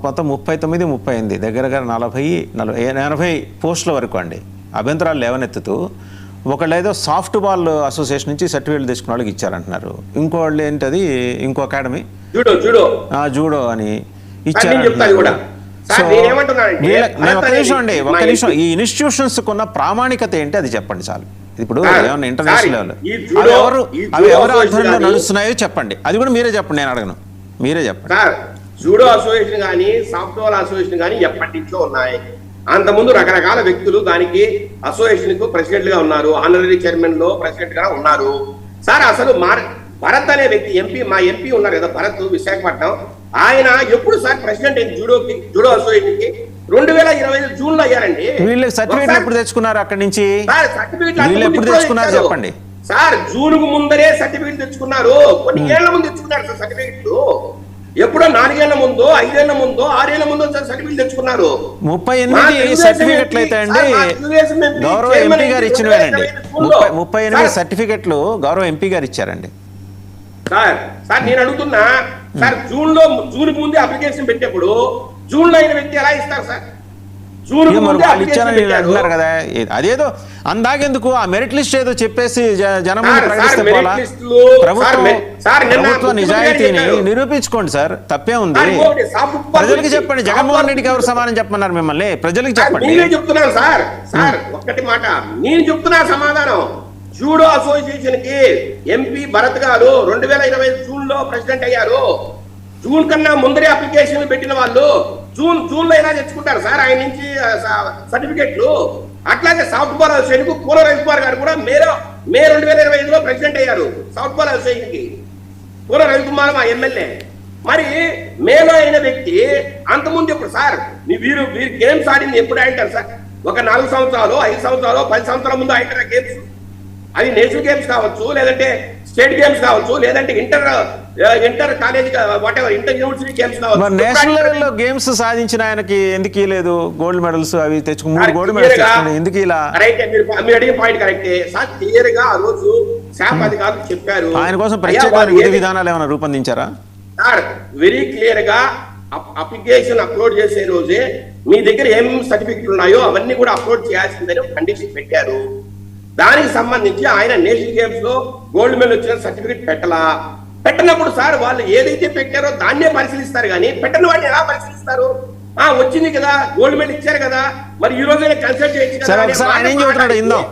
మొత్తం 39, 38 దగ్గరగా 40-80 పోస్టుల వరకు అండి అభ్యంతరాలు లేవనెత్తుతూ, ఒకళ్ళు ఏదో సాఫ్ట్ బాల్ అసోసియేషన్ నుంచి సర్టిఫికేట్ తీసుకున్న వాళ్ళకి ఇచ్చారంటున్నారు, ఇంకోళ్ళు ఏంటది ఇంకో అకాడమీ జూడో అని ఇచ్చారు. ఒక్క నిమిషం ఈ ఇన్స్టిట్యూషన్స్ కున్న ప్రామాణికత ఏంటి అది చెప్పండి చాలు. ఇప్పుడు ఏమన్నా ఇంటర్నేషనల్ అవి ఎవరు ఆధ్వర్యంలో నడుస్తున్నాయో చెప్పండి, అది కూడా మీరే చెప్పండి, నేను అడగను, మీరే చెప్పండి. జూడో అసోసియేషన్ కానీ సాఫ్ట్వేర్ అసోసియేషన్ కానీ ఎప్పటి నుంచో ఉన్నాయి. అంతకుముందు రకరకాల వ్యక్తులు దానికి అసోసియేషన్ కు ప్రెసిడెంట్ గా ఉన్నారు, ఆనరీ చైర్మన్ లో ప్రెసిడెంట్ గా ఉన్నారు సార్. అసలు భరత్ అనే వ్యక్తి మా ఎంపీ ఉన్నారు కదా భరత్, విశాఖపట్నం, ఆయన ఎప్పుడు సార్ ప్రెసిడెంట్ జూడో అసోసియేషన్ కి 2020 జూన్ లో అయ్యారండి. వీళ్ళు సర్టిఫికేట్ ఎప్పుడు తెచ్చుకున్నారు అక్కడి నుంచి? వీళ్ళు ఎప్పుడు తెచ్చుకున్నారు చెప్పండి సార్. జూన్ కు ముందరే సర్టిఫికేట్ తెచ్చుకున్నారు, కొన్ని ఏళ్ల ముందు తెచ్చుకున్నారు సార్ సర్టిఫికేట్లు. ఎప్పుడో 4 ఏళ్ల ముందు, 5 ఏళ్ల ముందు, 6 ఏళ్ల ముందు సర్టిఫికేట్ తెచ్చుకున్నారు. 38 సర్టిఫికెట్లు అయితే అండి గౌరవ ఎంపీ గారు ఇచ్చినవేనండి. 38 సర్టిఫికెట్లు గౌరవ ఎంపీ గారు ఇచ్చారండి. సార్ నేను అడుగుతున్నా సార్, జూన్ ముందే అప్లికేషన్ పెట్టేప్పుడు జూన్ లో అయిన వ్యక్తి ఎలా ఇస్తారు సార్? వాళ్ళు ఇచ్చారని అంటున్నారు కదా, అదేదో అందాకెందుకు ఆ మెరిట్ లిస్ట్ ఏదో చెప్పేసి జనం ప్రకటిస్తే పోలా? ప్రభుత్వ నిజాయితీని నిరూపించుకోండి సార్, తప్పే ఉంది. ప్రజలకు చెప్పండి, జగన్మోహన్ రెడ్డికి ఎవరు సమానం చెప్పమన్నారు మిమ్మల్ని? ప్రజలకు చెప్పండి. చెప్తున్నాను సార్ ఒక్కటి మాట నేను చెప్తున్నా సమాధానం. జూడో అసోసియేషన్ కి ఎంపీ భరత్ గారు 2020 జూన్ లో ప్రెసిడెంట్ అయ్యారు. జూన్ కన్నా ముందరే అప్లికేషన్లు పెట్టిన వాళ్ళు జూన్ లో ఎలా తెచ్చుకుంటారు సార్ ఆయన నుంచి సర్టిఫికెట్లు? అట్లాగే సాఫ్ట్ బాల్ అసోసియేషన్ కు పూల రవికుమార్ గారు కూడా మే 2025 లో ప్రెసిడెంట్ అయ్యారు సాఫ్ట్ బాల్ అసోసియేషన్ కి. పూల రవికుమార్ మా ఎమ్మెల్యే. మరి మేలో అయిన వ్యక్తి అంతకుముందు ఎప్పుడు సార్ వీరు గేమ్స్ ఆడింది ఎప్పుడు ఆడింటారు సార్? ఒక 4 సంవత్సరాలు, 5 సంవత్సరాలు, 10 సంవత్సరాల ముందు ఆడింటారు గేమ్స్. అది నేషనల్ గేమ్స్ కావచ్చు, లేదంటే స్టేట్ గేమ్స్ కావచ్చు, లేదంటే inter college what ever inter university games కావచ్చు. నేషనల్ లెవెల్లో గేమ్స్ సాధించిన ఆయనకి ఎందుకు లేదు గోల్డ్ మెడల్స్? అవి తెచ్చుకు 3 గోల్డ్ మెడల్స్ తెచ్చుకుని ఎందుకు ఇలా? మీరు అడిగిన పాయింట్ కరెక్టే సార్. క్లియర్ గా ఆ రోజు శాప్ అధికారులు చెప్పారు. ఆయన కోసం ప్రత్యేకమైన విధి విధానాలు ఏమైనా రూపొందించారా సార్? వెరీ క్లియర్ గా అప్లికేషన్ అప్లోడ్ చేసే రోజే మీ దగ్గర ఏం సర్టిఫికెట్లు ఉన్నాయో అవన్నీ కూడా అప్లోడ్ చేయాల్సిందని కండిషన్ పెట్టారు. దానికి సంబంధించి ఆయన నేషనల్ గేమ్స్ లో గోల్డ్ మెడల్ వచ్చిన సర్టిఫికెట్ పెట్టినప్పుడు సార్ వాళ్ళు ఏదైతే పెట్టారో దాన్నే పరిశీలిస్తారు, కానీ పెట్టిన వాడిని ఎలా పరిశీలిస్తారు? వచ్చింది కదా గోల్డ్ మెడల్ ఇచ్చారు కదా, మరి ఈ రోజు కన్సల్ట్ చేయొచ్చు కదా. ఆయన ఏం చెబుతున్నాడు ఇందాం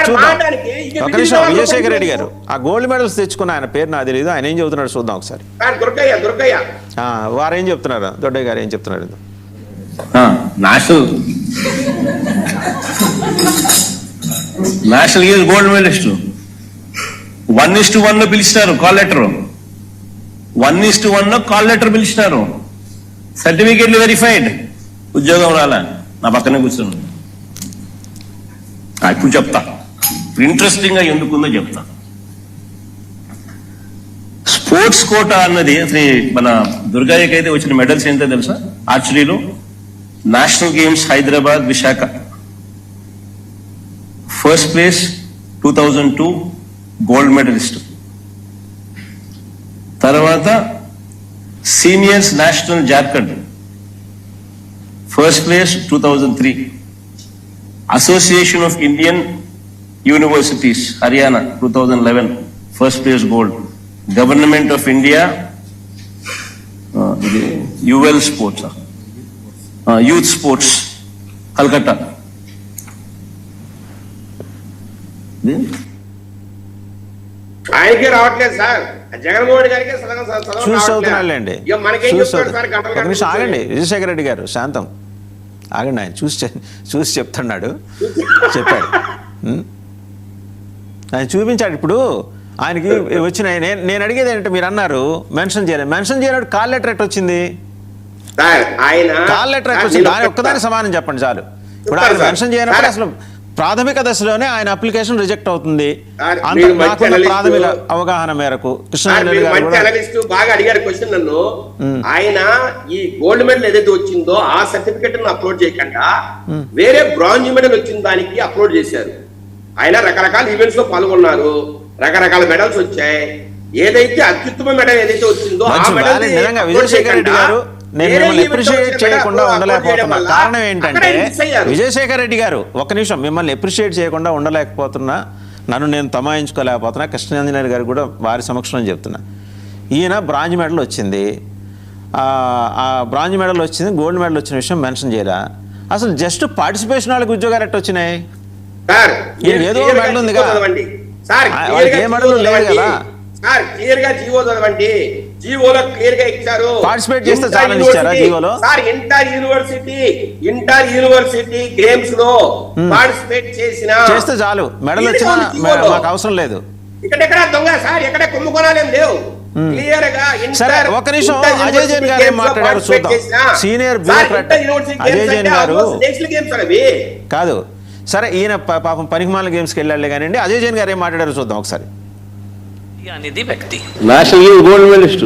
చూద్దాం మాట్లాడడానికి ఇది ఒక నిమిషం. విజయవాడలో విజయశేఖర రెడ్డి పనిచేయదు. గారు ఆ గోల్డ్ మెడల్స్ తెచ్చుకున్న ఆయన పేరు నాకు తెలియదు, ఆయన ఏం చెబుతున్నాడు చూద్దాం ఒకసారి. సార్ దుర్గయ్య వారు ఏం చెప్తున్నారు, దొడ్డయ్య గారు ఏం చెప్తున్నారు? నేషనల్ గేమ్స్ గోల్డ్ మెడలిస్ట్ 1:1 పిలిచినారు కాల్ లెటర్. 1:1 కాల్ లెటర్ పిలిచినారు. సర్టిఫికేట్లు వెరిఫైడ్. ఉద్యోగం రాలా. నా పక్కనే కూర్చున్నాను. ఇప్పుడు చెప్తా, ఇంట్రెస్టింగ్ గా ఎందుకుందో చెప్తా. స్పోర్ట్స్ కోటా అన్నది అసలు మన దుర్గాయ్యకి అయితే వచ్చిన మెడల్స్ ఏంటో తెలుసా? ఆర్చరీలో national games Hyderabad Visakha first place 2002 gold medallist. తర్వాత seniors national Jharkhand first place 2003. Association of Indian universities Haryana 2011 first place gold. Government of India ఇది యుఎల్ స్పోర్ట్స్ యూత్ స్పోర్ట్స్ కల్కట్టా. ఆయనకే రావట్లేదు సార్, జగన్మోహన్ గారికి చూసి చదువుతున్నాళ్ళండి. మనకేం చెప్తాడు సార్? ఒక నిమిషం ఆగండి విజయశేఖర రెడ్డి గారు, శాంతం ఆగండి. ఆయన చూసి చెప్తున్నాడు, చెప్పాడు, ఆయన చూపించాడు. ఇప్పుడు ఆయనకి వచ్చిన నేను అడిగేది ఏంటంటే మీరు అన్నారు మెన్షన్ చేయలేదు కాల్ లెటర్ ఎట్ వచ్చింది? కాల్ లెటర్ ఎట్ వచ్చింది? దాని ఒక్కదాని సమానం చెప్పండి చాలు. ఇప్పుడు ఆయన మెన్షన్ చేయనప్పుడు అసలు ప్రాథమిక దశలోనే ఆయన అప్లికేషన్ రిజెక్ట్ అవుతుంది. నాకున్న ప్రాథమిక అవగాహన మేరకు కృష్ణారెడ్డి గారు బాగా అడిగారు క్వశ్చన్ నన్ను. ఆయన ఈ గోల్డ్ మెడల్ ఏదైతే వచ్చిందో ఆ సర్టిఫికెట్ అప్లోడ్ చేయకుండా వేరే బ్రాంజ్ మెడల్ వచ్చిన దానికి అప్లోడ్ చేశారు. ఆయన రకరకాల ఈవెంట్స్ లో పాల్గొన్నారు, రకరకాల మెడల్స్ వచ్చాయి. ఏదైతే అత్యుత్తమ మెడల్ ఏదైతే వచ్చిందో ఆ మెడల్ నిజంగా విజయశేఖర రెడ్డి గారు నేను మిమ్మల్ని అప్రిషియేట్ చేయకుండా ఉండలేకపోతున్నా. కారణం ఏంటంటే విజయశేఖర రెడ్డి గారు ఒక నిమిషం, మిమ్మల్ని అప్రిషియేట్ చేయకుండా ఉండలేకపోతున్నా, నన్ను నేను తమాయించుకోలేకపోతున్నా. కృష్ణాంజనేయులు గారు కూడా వారి సమక్షంలో చెప్తున్నా. ఈయన బ్రాంజ్ మెడల్ వచ్చింది, ఆ బ్రాంజ్ మెడల్ వచ్చింది, గోల్డ్ మెడల్ వచ్చిన విషయం మెన్షన్ చేయరా? అసలు జస్ట్ పార్టిసిపేషన్ వాళ్ళకి ఉద్యోగాలు ఎట్ట వచ్చినాయి? ఏదో మెడల్ ఉందిగా, ఏ మెడల్ లేదు కదా. సార్ క్లియర్ గా జీవో చదవండి, జీవోలో క్లియర్ గా ఇచ్చారు. పార్టిసిపేట్ చేస్తే చాలని ఇచ్చారా జీవోలో? సార్ ఇంటర్ యూనివర్సిటీ గేమ్స్ లో పార్టిసిపేట్ చేస్తే చాలు, మెడల్ వచ్చినా మాకు అవసరం లేదు. ఇక్కడెక్కడ దొంగ సార్, ఎక్కడ కుంభకోణాలేం లేవు. క్లియర్ గా సరే ఒక నిమిషం, అజయ్ జైన్ గారు ఏం మాట్లాడారు చూద్దాం. సీనియర్ బ్యూరోక్రాట్ అజయ్ జైన్ గారు కాదు, సరే ఈయన పాపం పనికిమాల గేమ్స్కి వెళ్ళాలి కానివ్వండి. అజయ్ జైన్ గారు ఏం మాట్లాడారు చూద్దాం ఒకసారి. అనేది వ్యక్తి నేషనల్ గేమ్స్ గోల్డ్ మెడలిస్ట్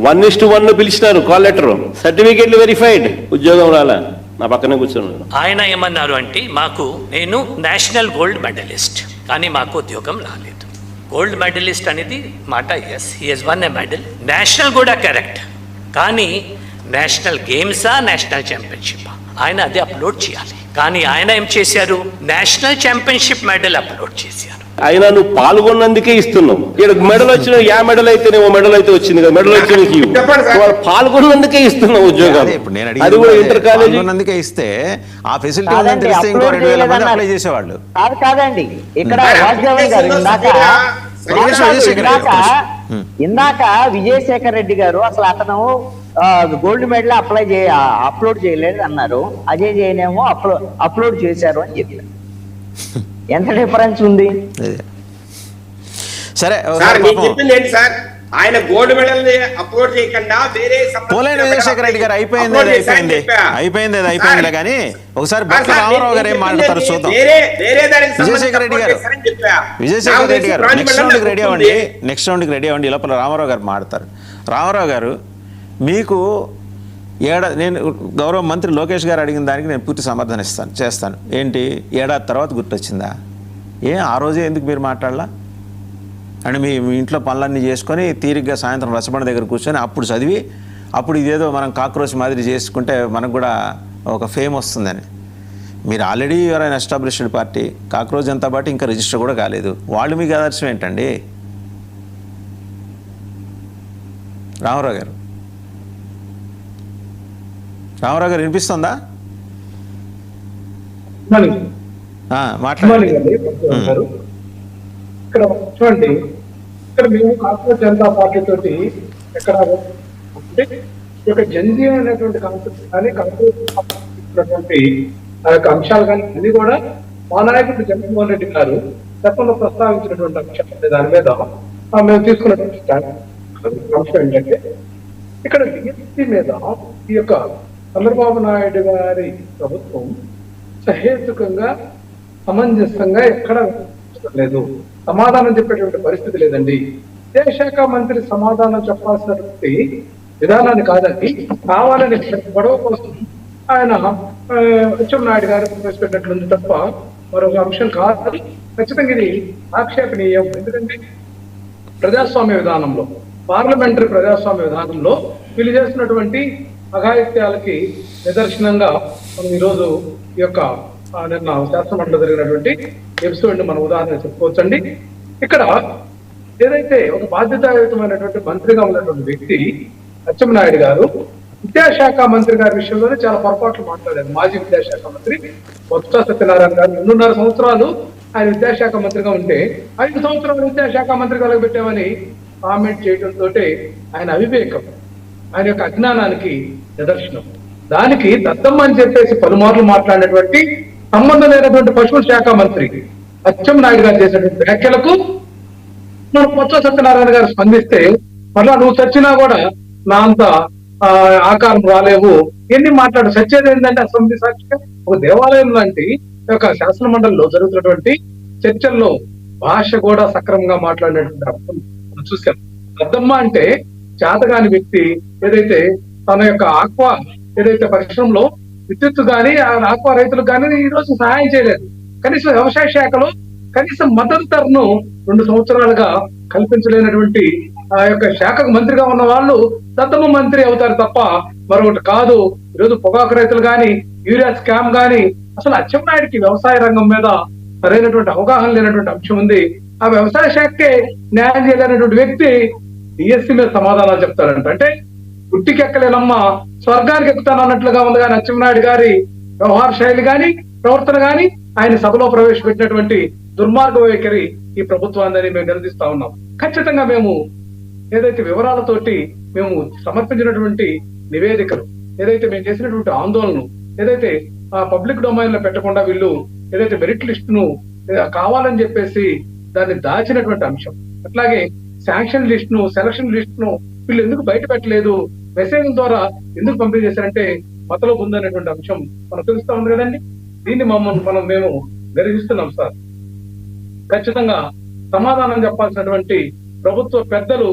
1:1 పిలిచినారు కాల్ లెటర్. సర్టిఫికేట్లు వెరిఫైడ్. ఉద్యోగం రాలా. నా పక్కనే కూర్చున్నాను. ఆయన ఏమన్నారు అంటే నేను నేషనల్ గోల్డ్ మెడలిస్ట్, కానీ మాకు ఉద్యోగం రాలేదు. గోల్డ్ మెడలిస్ట్ అనేది మాట yes, he has won a medal. National కూడా కరెక్ట్, కానీ నేషనల్ గేమ్సా నేషనల్ ఛాంపియన్షిప్ ఆయన అదే అప్లోడ్ చేయాలి. కానీ ఆయన ఏం చేశారు, నేషనల్ ఛాంపియన్షిప్ మెడల్ అప్లోడ్ చేశారు. అయినా నువ్వు పాల్గొన్నందుకే ఇస్తున్నావు. ఇక్కడ మెడల్ వచ్చిన మెడల్ అయితే మెడల్ అయితే వచ్చింది కదా, మెడల్ వచ్చిన పాల్గొన్నందుకే ఇస్తున్నావు ఉద్యోగాలు. అది కూడా ఇంటర్ కాలేజ్ ఇస్తే ఆ ఫెసిలిటీ ఉందని తెలిస్తే ఇంకో 2,000 మంది అప్లై చేసేవాళ్ళు. కాదండి, ఇక్కడ వాసుదేవన్ గారు ఇందాక విజయశేఖర్ రెడ్డి గారు అసలు అతను గోల్డ్ మెడల్ అప్లోడ్ చేయలేదు అన్నారు. అజయ్ జైన్ ఏమో అప్లోడ్ చేశారు అని చెప్పారు. ఎంత డిఫరెన్స్ ఉంది? సరే చెప్పింది ఏంటి సార్, ఆయన గోల్డ్ మెడల్ అప్లోడ్ చేయకుండా వేరే పోలేని విజయశేఖర రెడ్డి గారు అయిపోయింది కానీ ఒకసారి బట్ల రామారావు గారు ఏం మాట్లాడతారు చూద్దాం. విజయశేఖర రెడ్డి గారు నెక్స్ట్ రౌండ్కి రెడీ అవ్వండి. లోపల రామారావు గారు మాట్లాడతారు. రామారావు గారు, మీకు నేను గౌరవ మంత్రి లోకేష్ గారు అడిగిన దానికి నేను పూర్తి సమాధానం చేస్తాను. ఏంటి, ఏడాది తర్వాత గుర్తొచ్చిందా? ఆ రోజే ఎందుకు మీరు మాట్లాడలా? అంటే మీ ఇంట్లో పనులన్నీ చేసుకొని తీరిగ్గా సాయంత్రం రసబండ దగ్గర కూర్చొని అప్పుడు చదివి అప్పుడు ఇదేదో మనం కాక్రోచ్ మాదిరి చేసుకుంటే మనకు కూడా ఒక ఫేమ్ వస్తుందని. మీరు ఆల్రెడీ ఎవరైనా established party, cockroach Janata party ఇంకా రిజిస్టర్ కూడా కాలేదు. వాళ్ళు మీకు ఆదర్శం ఏంటండి? రామారావు గారు మాట్లాడండి. గారు ఇక్కడ చూడండి, ఇక్కడ మేము కాంగ్రెస్ జనతా పార్టీ తోటి ఇక్కడ అంటే ఈ యొక్క జనజీవన్ అనేటువంటి కాన్సెప్ట్ కానీ కాంగ్రెస్ ఆ యొక్క అంశాలు కానీ అది కూడా మా నాయకుడు జగన్మోహన్ రెడ్డి గారు గతంలో ప్రస్తావించినటువంటి అంశాలు దాని మీద మేము తీసుకున్నటువంటి అంశం ఏంటంటే ఇక్కడ డిఎస్సీ మీద ఈ యొక్క చంద్రబాబు నాయుడు గారి ప్రభుత్వం సహేతుకంగా సమంజసంగా ఎక్కడ లేదు, సమాధానం చెప్పేటువంటి పరిస్థితి లేదండి. విదేశాఖ మంత్రి సమాధానం చెప్పాల్సినటువంటి విధానాన్ని కాదండి, కావాలని గొడవ కోసం ఆయన అచ్చెన్నాయుడు గారు ప్రవేశపెట్టినట్లుంది తప్ప మరొక అంశం కాదు. ఖచ్చితంగా ఇది ఆక్షేపణీయం. ఎందుకంటే ప్రజాస్వామ్య విధానంలో, పార్లమెంటరీ ప్రజాస్వామ్య విధానంలో వీళ్ళు చేస్తున్నటువంటి అఘాయిత్యాలకి నిదర్శనంగా మనం ఈరోజు ఈ యొక్క నిన్న శాసనమండలిలో జరిగినటువంటి ఎపిసోడ్ మనం ఉదాహరణ చెప్పుకోవచ్చండి. ఇక్కడ ఏదైతే ఒక బాధ్యతాయుతమైనటువంటి మంత్రిగా ఉన్నటువంటి వ్యక్తి అచ్చెన్నాయుడు గారు విద్యాశాఖ మంత్రి గారి విషయంలోనే చాలా పొరపాట్లు మాట్లాడారు. మాజీ విద్యాశాఖ మంత్రి బొత్స సత్యనారాయణ గారు 2.5 సంవత్సరాలు ఆయన విద్యాశాఖ మంత్రిగా ఉంటే 5 సంవత్సరాలు విద్యాశాఖ మంత్రిగా పెట్టామని కామెంట్ చేయడంతో ఆయన అవివేకం, ఆయన యొక్క అజ్ఞానానికి నిదర్శనం. దానికి దద్దమ్మ అని చెప్పేసి పలుమార్లు మాట్లాడినటువంటి సంబంధం లేనటువంటి పశువుల శాఖ మంత్రి అచ్చెన్నాయుడు గారు చేసినటువంటి వ్యాఖ్యలకు మన బొత్స సత్యనారాయణ గారు స్పందిస్తే మళ్ళా నువ్వు చచ్చినా కూడా నా అంత ఆకారం రాలేవు, ఎన్ని మాట్లాడు. సచ్చేది ఏంటంటే అసెంబ్లీ సాక్షిగా ఒక దేవాలయం లాంటి ఒక శాసన మండలిలో జరుగుతున్నటువంటి చర్చల్లో భాష కూడా సక్రమంగా మాట్లాడినటువంటి అర్థం మనం చూసాం. దద్దమ్మ అంటే చేతగాని వ్యక్తి, ఏదైతే తన యొక్క ఆక్వా ఏదైతే పరిశ్రమలో విద్యుత్ కానీ ఆక్వా రైతులకు కానీ ఈ రోజు సహాయం చేయలేదు. కనీసం వ్యవసాయ శాఖలో కనీసం మద్దతు ధరను 2 సంవత్సరాలుగా కల్పించలేనటువంటి ఆ యొక్క శాఖకు మంత్రిగా ఉన్న వాళ్ళు దద్దమ్మ మంత్రి అవుతారు తప్ప మరొకటి కాదు. ఈరోజు పొగాకు రైతులు కానీ, యూరియా స్కామ్ కానీ, అసలు అచ్చెన్నాయుడికి వ్యవసాయ రంగం మీద సరైనటువంటి అవగాహన లేనటువంటి అంశం ఉంది. ఆ వ్యవసాయ శాఖకే న్యాయం చేయలేనటువంటి వ్యక్తి డిఎస్సీ మీద సమాధానాలు చెప్తారంట. అంటే గుట్టికి ఎక్కలేనమ్మ స్వర్గానికి ఎక్కుతాను అన్నట్లుగా ఉంది. కానీ అచ్చెన్నాయుడు గారి వ్యవహార శైలి కానీ, ప్రవర్తన కానీ, ఆయన సభలో ప్రవేశపెట్టినటువంటి దుర్మార్గ వైఖరి ఈ ప్రభుత్వాన్ని మేము నిలదీస్తా ఉన్నాం. ఖచ్చితంగా మేము ఏదైతే వివరాలతోటి మేము సమర్పించినటువంటి నివేదికలు, ఏదైతే మేము చేసినటువంటి ఆందోళన, ఏదైతే పబ్లిక్ డొమైన్ లో పెట్టకుండా వీళ్ళు ఏదైతే మెరిట్ లిస్ట్ ను కావాలని చెప్పేసి దాన్ని దాచినటువంటి అంశం, అట్లాగే శాంక్షన్ లిస్ట్ ను, సెలక్షన్ లిస్ట్ ను వీళ్ళు ఎందుకు బయట పెట్టలేదు, మెసేజ్ ద్వారా ఎందుకు పంపిణీ చేశారంటే మతలో ఉందనేటువంటి అంశం మనకు తెలుస్తా ఉంది కదండి. దీన్ని మేము నిర్వహిస్తున్నాం సార్. ఖచ్చితంగా సమాధానం చెప్పాల్సినటువంటి ప్రభుత్వ పెద్దలు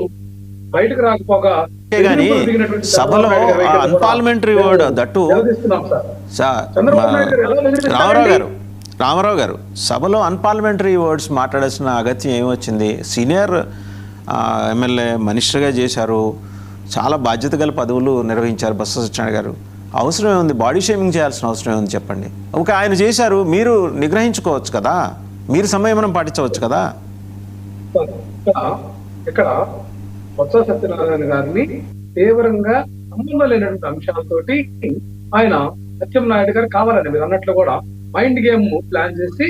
బయటకు రాకపోగా సభలో అన్పార్లమెంటరీ వర్డ్ దట్టు రామారావు గారు సభలో అన్పార్లమెంటరీ వర్డ్స్ మాట్లాడాల్సిన అగత్యం ఏమొచ్చింది? సీనియర్ ఎమ్మెల్యే మినిస్టర్గా చేశారు, చాలా బాధ్యత గల పదవులు నిర్వహించారు బొత్స సత్యనారాయణ గారు. అవసరం ఏముంది? బాడీ షేమింగ్ చేయాల్సిన అవసరం ఏముంది చెప్పండి? ఒక ఆయన చేశారు, మీరు నిగ్రహించుకోవచ్చు కదా, మీరు సంయమనం పాటించవచ్చు కదా. ఇక్కడ బొత్స సత్యనారాయణ గారిని తీవ్రంగా సంబంధం లేనటువంటి అంశాలతోటి ఆయన అచ్చెన్నాయుడు గారు కావాలని మీరు అన్నట్లు కూడా మైండ్ గేమ్ ప్లాన్ చేసి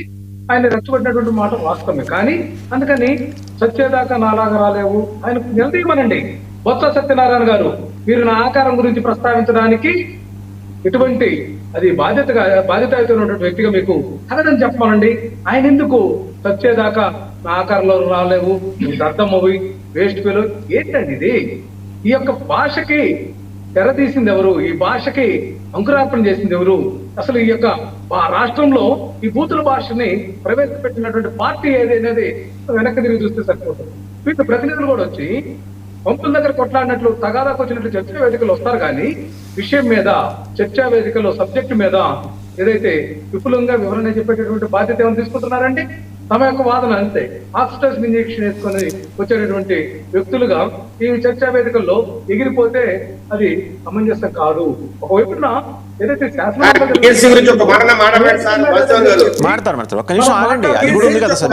ఆయన రెచ్చగొట్టినటువంటి మాట వాస్తవమే. కానీ అందుకని సత్యేదాకా నాలాగా రాలేవు, ఆయన నిలదీయమనండి. బొత్స సత్యనారాయణ గారు, మీరు నా ఆకారం గురించి ప్రస్తావించడానికి ఎటువంటి అది బాధ్యతాయుతమైనటువంటి వ్యక్తిగా మీకు కథని చెప్పమనండి. ఆయన ఎందుకు సచ్చేదాకా నా ఆకారంలో రాలేవు, అర్థమవి వేస్ట్ పేలు ఏంటండి ఇది? ఈ యొక్క భాషకి తెరదీసింది ఎవరు? ఈ భాషకి అంకురార్పణ చేసింది ఎవరు? అసలు ఈ యొక్క రాష్ట్రంలో ఈ బూతుల భాషని ప్రవేశపెట్టినటువంటి పార్టీ ఏది అనేది వెనక్కి తిరిగి చూస్తే సరిపోతుంది. వీటి ప్రతినిధులు కూడా వచ్చి పంపుల దగ్గర కొట్లాడినట్లు తగాదాకు వచ్చినట్లు చర్చా వేదికలు వస్తారు, కానీ విషయం మీద చర్చా వేదికలో సబ్జెక్టు మీద ఏదైతే విపులంగా వివరణ చెప్పేటటువంటి బాధ్యత ఏమైనా తీసుకుంటున్నారండి? తమ యొక్క వాదన అంతే, ఆక్సిటోసిన్ ఇంజెక్షన్ వేసుకొని వచ్చేటటువంటి వ్యక్తులుగా ఈ చర్చా వేదికల్లో ఎగిరిపోతే అది సమంజసం కాదు. ఒకవైపున ఏదైతే మాట్లాడతారు, ఒక్క నిమిషం ఆగండి, అది కూడా ఉంది కదా సార్.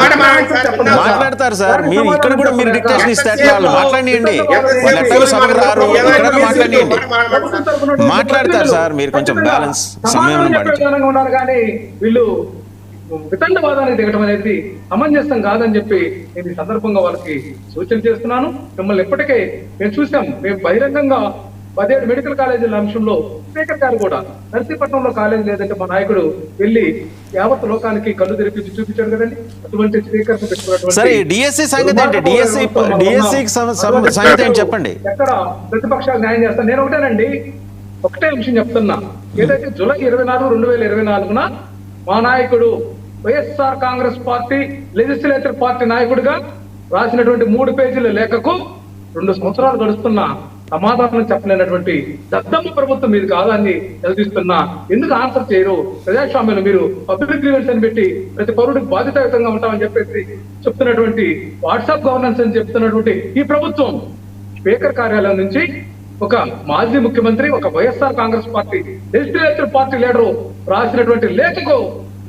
మాట్లాడతారు సార్, మీరు ఇక్కడ కూడా మీరు డిక్టేషన్ ఇస్తే వాళ్ళు మాట్లాడియండి, వాళ్ళు ఎట్టగా సభకు రారు, ఇక్కడ మాట్లాడియండి. మాట్లాడతారు సార్, మీరు కొంచెం బ్యాలెన్స్ సమయం కానీ వీళ్ళు వితండవాదానికి దిగడం అనేది సమంజసం కాదని చెప్పి నేను ఈ సందర్భంగా వాళ్ళకి సూచన చేస్తున్నాను. మిమ్మల్ని ఎప్పటికే మేము చూసాం, మేము బహిరంగంగా 17 మెడికల్ కాలేజీల అంశంలో స్పీకర్ గారు కూడా నర్సీపట్నంలో కాలేజీ లేదంటే మా నాయకుడు వెళ్ళి యావత్ లోకానికి కళ్ళు తెరిపించి చూపించాడు కదండి. అటువంటి స్పీకర్ సరే, డిఎస్సి సంగతి ఏంటి? డిఎస్సి సంగతి ఏంటి చెప్పండి. ఎక్కడ ప్రతిపక్షాలు న్యాయం చేస్తాను? నేను ఒకటే అంశం చెప్తున్నా. ఏదైతే జూలై 24, 2024న మా నాయకుడు YSR Congress party legislature party నాయకుడిగా రాసినటువంటి 3 పేజీల లేఖకు 2 సంవత్సరాలు గడుస్తున్నా సమాధానం చెప్పలేనటువంటి దద్దమ్మ ప్రభుత్వం మీరు కాదాన్ని నిలదీస్తున్నా. ఎందుకు ఆన్సర్ చేయరు? ప్రజాస్వామ్యంలో మీరు పబ్లిక్ గ్రీవెన్స్ అని పెట్టి ప్రతి పౌరుడికి బాధ్యతాయుతంగా ఉంటామని చెప్పేసి చెప్తున్నటువంటి, వాట్సాప్ గవర్నెన్స్ అని చెప్తున్నటువంటి ఈ ప్రభుత్వం స్పీకర్ కార్యాలయం నుంచి ఒక మాజీ ముఖ్యమంత్రి, ఒక YSR Congress party legislature party leader రాసినటువంటి లేఖకు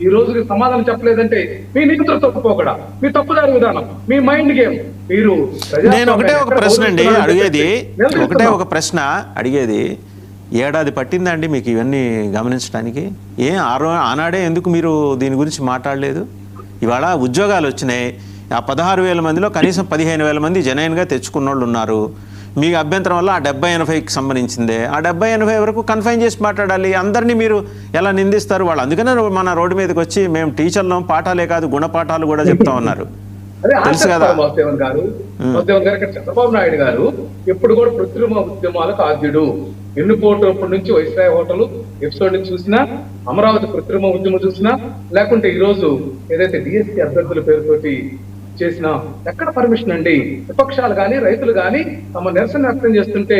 ఈ రోజుకి సమాధానం చెప్పలేదంటే మీ నియంత్రణ పోకడా, మీ తప్పుదారి విధానం, మీ మైండ్ గేమ్. మీరు నేను ఒకటే ఒక ప్రశ్న అడిగేది, ఏడాది పట్టిందండి మీకు ఇవన్నీ గమనించడానికి? ఆనాడే ఎందుకు మీరు దీని గురించి మాట్లాడలేదు? ఇవాళ ఉద్యోగాలు వచ్చినాయి. ఆ 16,000 మందిలో కనీసం 15,000 మంది జెన్యున్గా తెచ్చుకున్న వాళ్ళు ఉన్నారు. మీకు అభ్యంతరం వల్ల ఆ 70-80కి సంబంధించిందే. ఆ 70-80 వరకు కన్ఫైన్ చేసి మాట్లాడాలి. అందరినీ మీరు ఎలా నిందిస్తారు? వాళ్ళు అందుకనే మన రోడ్డు మీదకి వచ్చి మేము టీచర్లం, పాఠాలే కాదు గుణపాఠాలు కూడా చెప్తా ఉన్నారు. తెలుసు కదా. చంద్రబాబు నాయుడు గారు ఎప్పుడు కూడా కృత్రిమ ఉద్యమాలకు ఆద్యుడు. ఎన్నుకోటప్పటి నుంచి వైస్రాయ్ హోటల్ ఎపిసోడ్ నుంచి చూసినా, అమరావతి కృత్రిమ ఉద్యమం చూసినా, లేకుంటే ఈ రోజు ఏదైతే డిఎస్సీ అభ్యర్థుల పేరుతోటి చేసిన ఎక్కడ పర్మిషన్ అండి? విపక్షాలు గాని రైతులు గాని తమ నిరసన వ్యక్తం చేస్తుంటే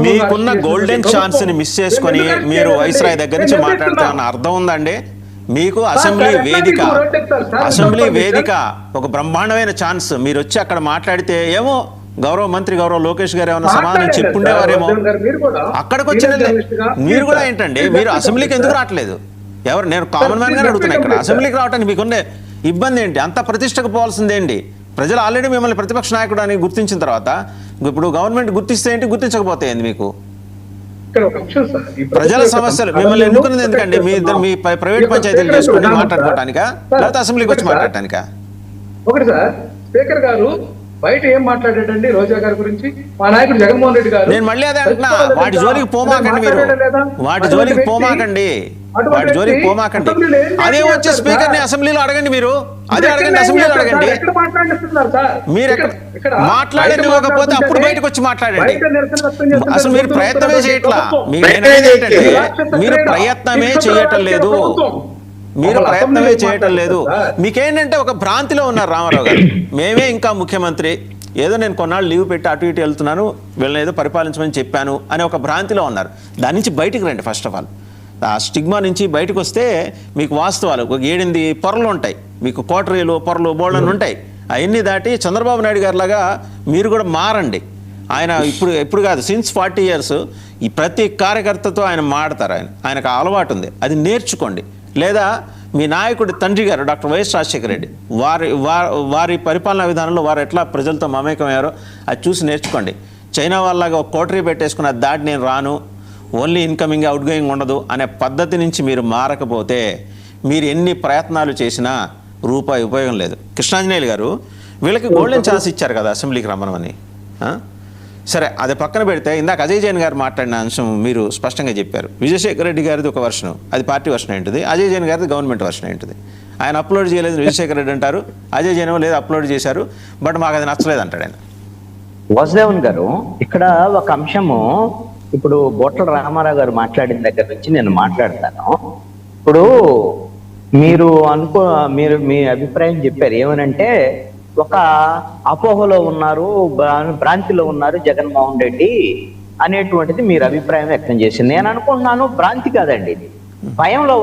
మీకున్న గోల్డెన్ ఛాన్స్ ని మిస్ చేసుకొని మీరు వైస్రాయ్ దగ్గర నుంచి మాట్లాడుతామన్న అర్థం ఉందండి? మీకు అసెంబ్లీ వేదిక ఒక బ్రహ్మాండమైన ఛాన్స్. మీరు వచ్చి అక్కడ మాట్లాడితే ఏమో గౌరవ మంత్రి గౌరవ లోకేష్ గారు ఏమైనా సమాధానం చెప్పుండేవారేమో. అక్కడికి వచ్చిన మీరు కూడా ఏంటండి, మీరు అసెంబ్లీకి ఎందుకు రావట్లేదు? నేను కామన్ మ్యాన్ గానే అడుగుతున్నా. ఇక్కడ అసెంబ్లీకి రావడానికి మీకున్న ఇబ్బంది ఏంటి? అంత ప్రతిష్టకు పోవాల్సిందేంటి? ప్రజలు ఆల్రెడీ మిమ్మల్ని ప్రతిపక్ష నాయకుడు అని గుర్తించిన తర్వాత ఇప్పుడు గవర్నమెంట్ గుర్తిస్తే ఏంటి, గుర్తించకపోతే ఏంది? మీకు ప్రజల సమస్యలు మిమ్మల్ని ఎన్నుకున్నది ఎందుకండి? మీ ప్రైవేట్ పంచాయతీలు చేసుకుని మాట్లాడుకోవటానికా, లేకపోతే అసెంబ్లీకి వచ్చి మాట్లాడటానికా? ఒకటి సార్, స్పీకర్ గారు బయట ఏం మాట్లాడాడండి రోజా గారి గురించి? మా నాయకుడు జగన్మోహన్ రెడ్డి గారు. నేను మళ్ళీ అదే అంటున్నా, వాటి జోలికి పోమాకండి మీరు. వాటి జోలికి పోమాకండి. అదే వచ్చే స్పీకర్ ని అసెంబ్లీలో అడగండి. మీరు అదే అడగండి, అసెంబ్లీలో అడగండి. మీరు మాట్లాడనివ్వకపోతే అప్పుడు బయటకు వచ్చి మాట్లాడండి. అసలు మీరు ప్రయత్నమే చేయట్లా. మీరు ప్రయత్నమే చేయటం లేదు. మీకేంటంటే ఒక భ్రాంతిలో ఉన్నారు రామారావు గారు. మేమే ఇంకా ముఖ్యమంత్రి, ఏదో నేను కొన్నాళ్ళు లీవ్ పెట్టి అటు ఇటు వెళ్తున్నాను, వీళ్ళని ఏదో పరిపాలించమని చెప్పాను అనే ఒక భ్రాంతిలో ఉన్నారు. దాని నుంచి బయటికి రండి. ఫస్ట్ ఆఫ్ ఆల్ ఆ స్టిగ్మా నుంచి బయటకు వస్తే మీకు వాస్తవాలు, ఒక 7-8 పొరలు ఉంటాయి మీకు, కోటరీలు పొరలు బోళ్ళని ఉంటాయి. అవన్నీ దాటి చంద్రబాబు నాయుడు గారిలాగా మీరు కూడా మారండి. ఆయన ఇప్పుడు కాదు, సిన్స్ 40 years ఈ ప్రతి కార్యకర్తతో ఆయన మాడతారు. ఆయనకు ఆ అలవాటు ఉంది, అది నేర్చుకోండి. లేదా మీ నాయకుడి తండ్రి గారు డాక్టర్ వైఎస్ రాజశేఖర రెడ్డి వారి పరిపాలనా విధానంలో వారు ఎట్లా ప్రజలతో మమేకమయ్యారో అది చూసి నేర్చుకోండి. చైనా వాళ్ళలాగా ఒక కోటరీ పెట్టేసుకున్న దాటి నేను రాను, ఓన్లీ ఇన్కమింగ్ అవుట్ గోయింగ్ ఉండదు అనే పద్ధతి నుంచి మీరు మారకపోతే మీరు ఎన్ని ప్రయత్నాలు చేసినా రూపాయి ఉపయోగం లేదు. కృష్ణాంజనేయులు గారు వీళ్ళకి గోల్డెన్ ఛాన్స్ ఇచ్చారు కదా అసెంబ్లీకి రమ్మనమని. సరే, అది పక్కన పెడితే ఇందాక అజయ్ జైన్ గారు మాట్లాడిన అంశం మీరు స్పష్టంగా చెప్పారు. విజయశేఖర రెడ్డి గారిది ఒక వర్షను, అది పార్టీ వర్షన్ ఏంటిది, అజయ్ జైన్ గారిది గవర్నమెంట్ వర్షన్ ఏంటిది. ఆయన అప్లోడ్ చేయలేదు విజయశేఖర రెడ్డి అంటారు, అజయ్ జైన్ లేదు అప్లోడ్ చేశారు, బట్ మాకు అది నచ్చలేదు అంటాడు ఆయన. వాసుదేవన్ గారు, ఇక్కడ ఒక అంశము, ఇప్పుడు బొట్ల రామారావు గారు మాట్లాడిన దగ్గర నుంచి నేను మాట్లాడతాను. ఇప్పుడు మీరు మీ అభిప్రాయం చెప్పారు ఏమనంటే, ఒక అపోహలో ఉన్నారు, భ్రాంతిలో ఉన్నారు జగన్మోహన్ రెడ్డి అనేటువంటిది మీరు అభిప్రాయం వ్యక్తం చేసింది. నేను అనుకుంటున్నాను భ్రాంతి కాదండి, భయంలో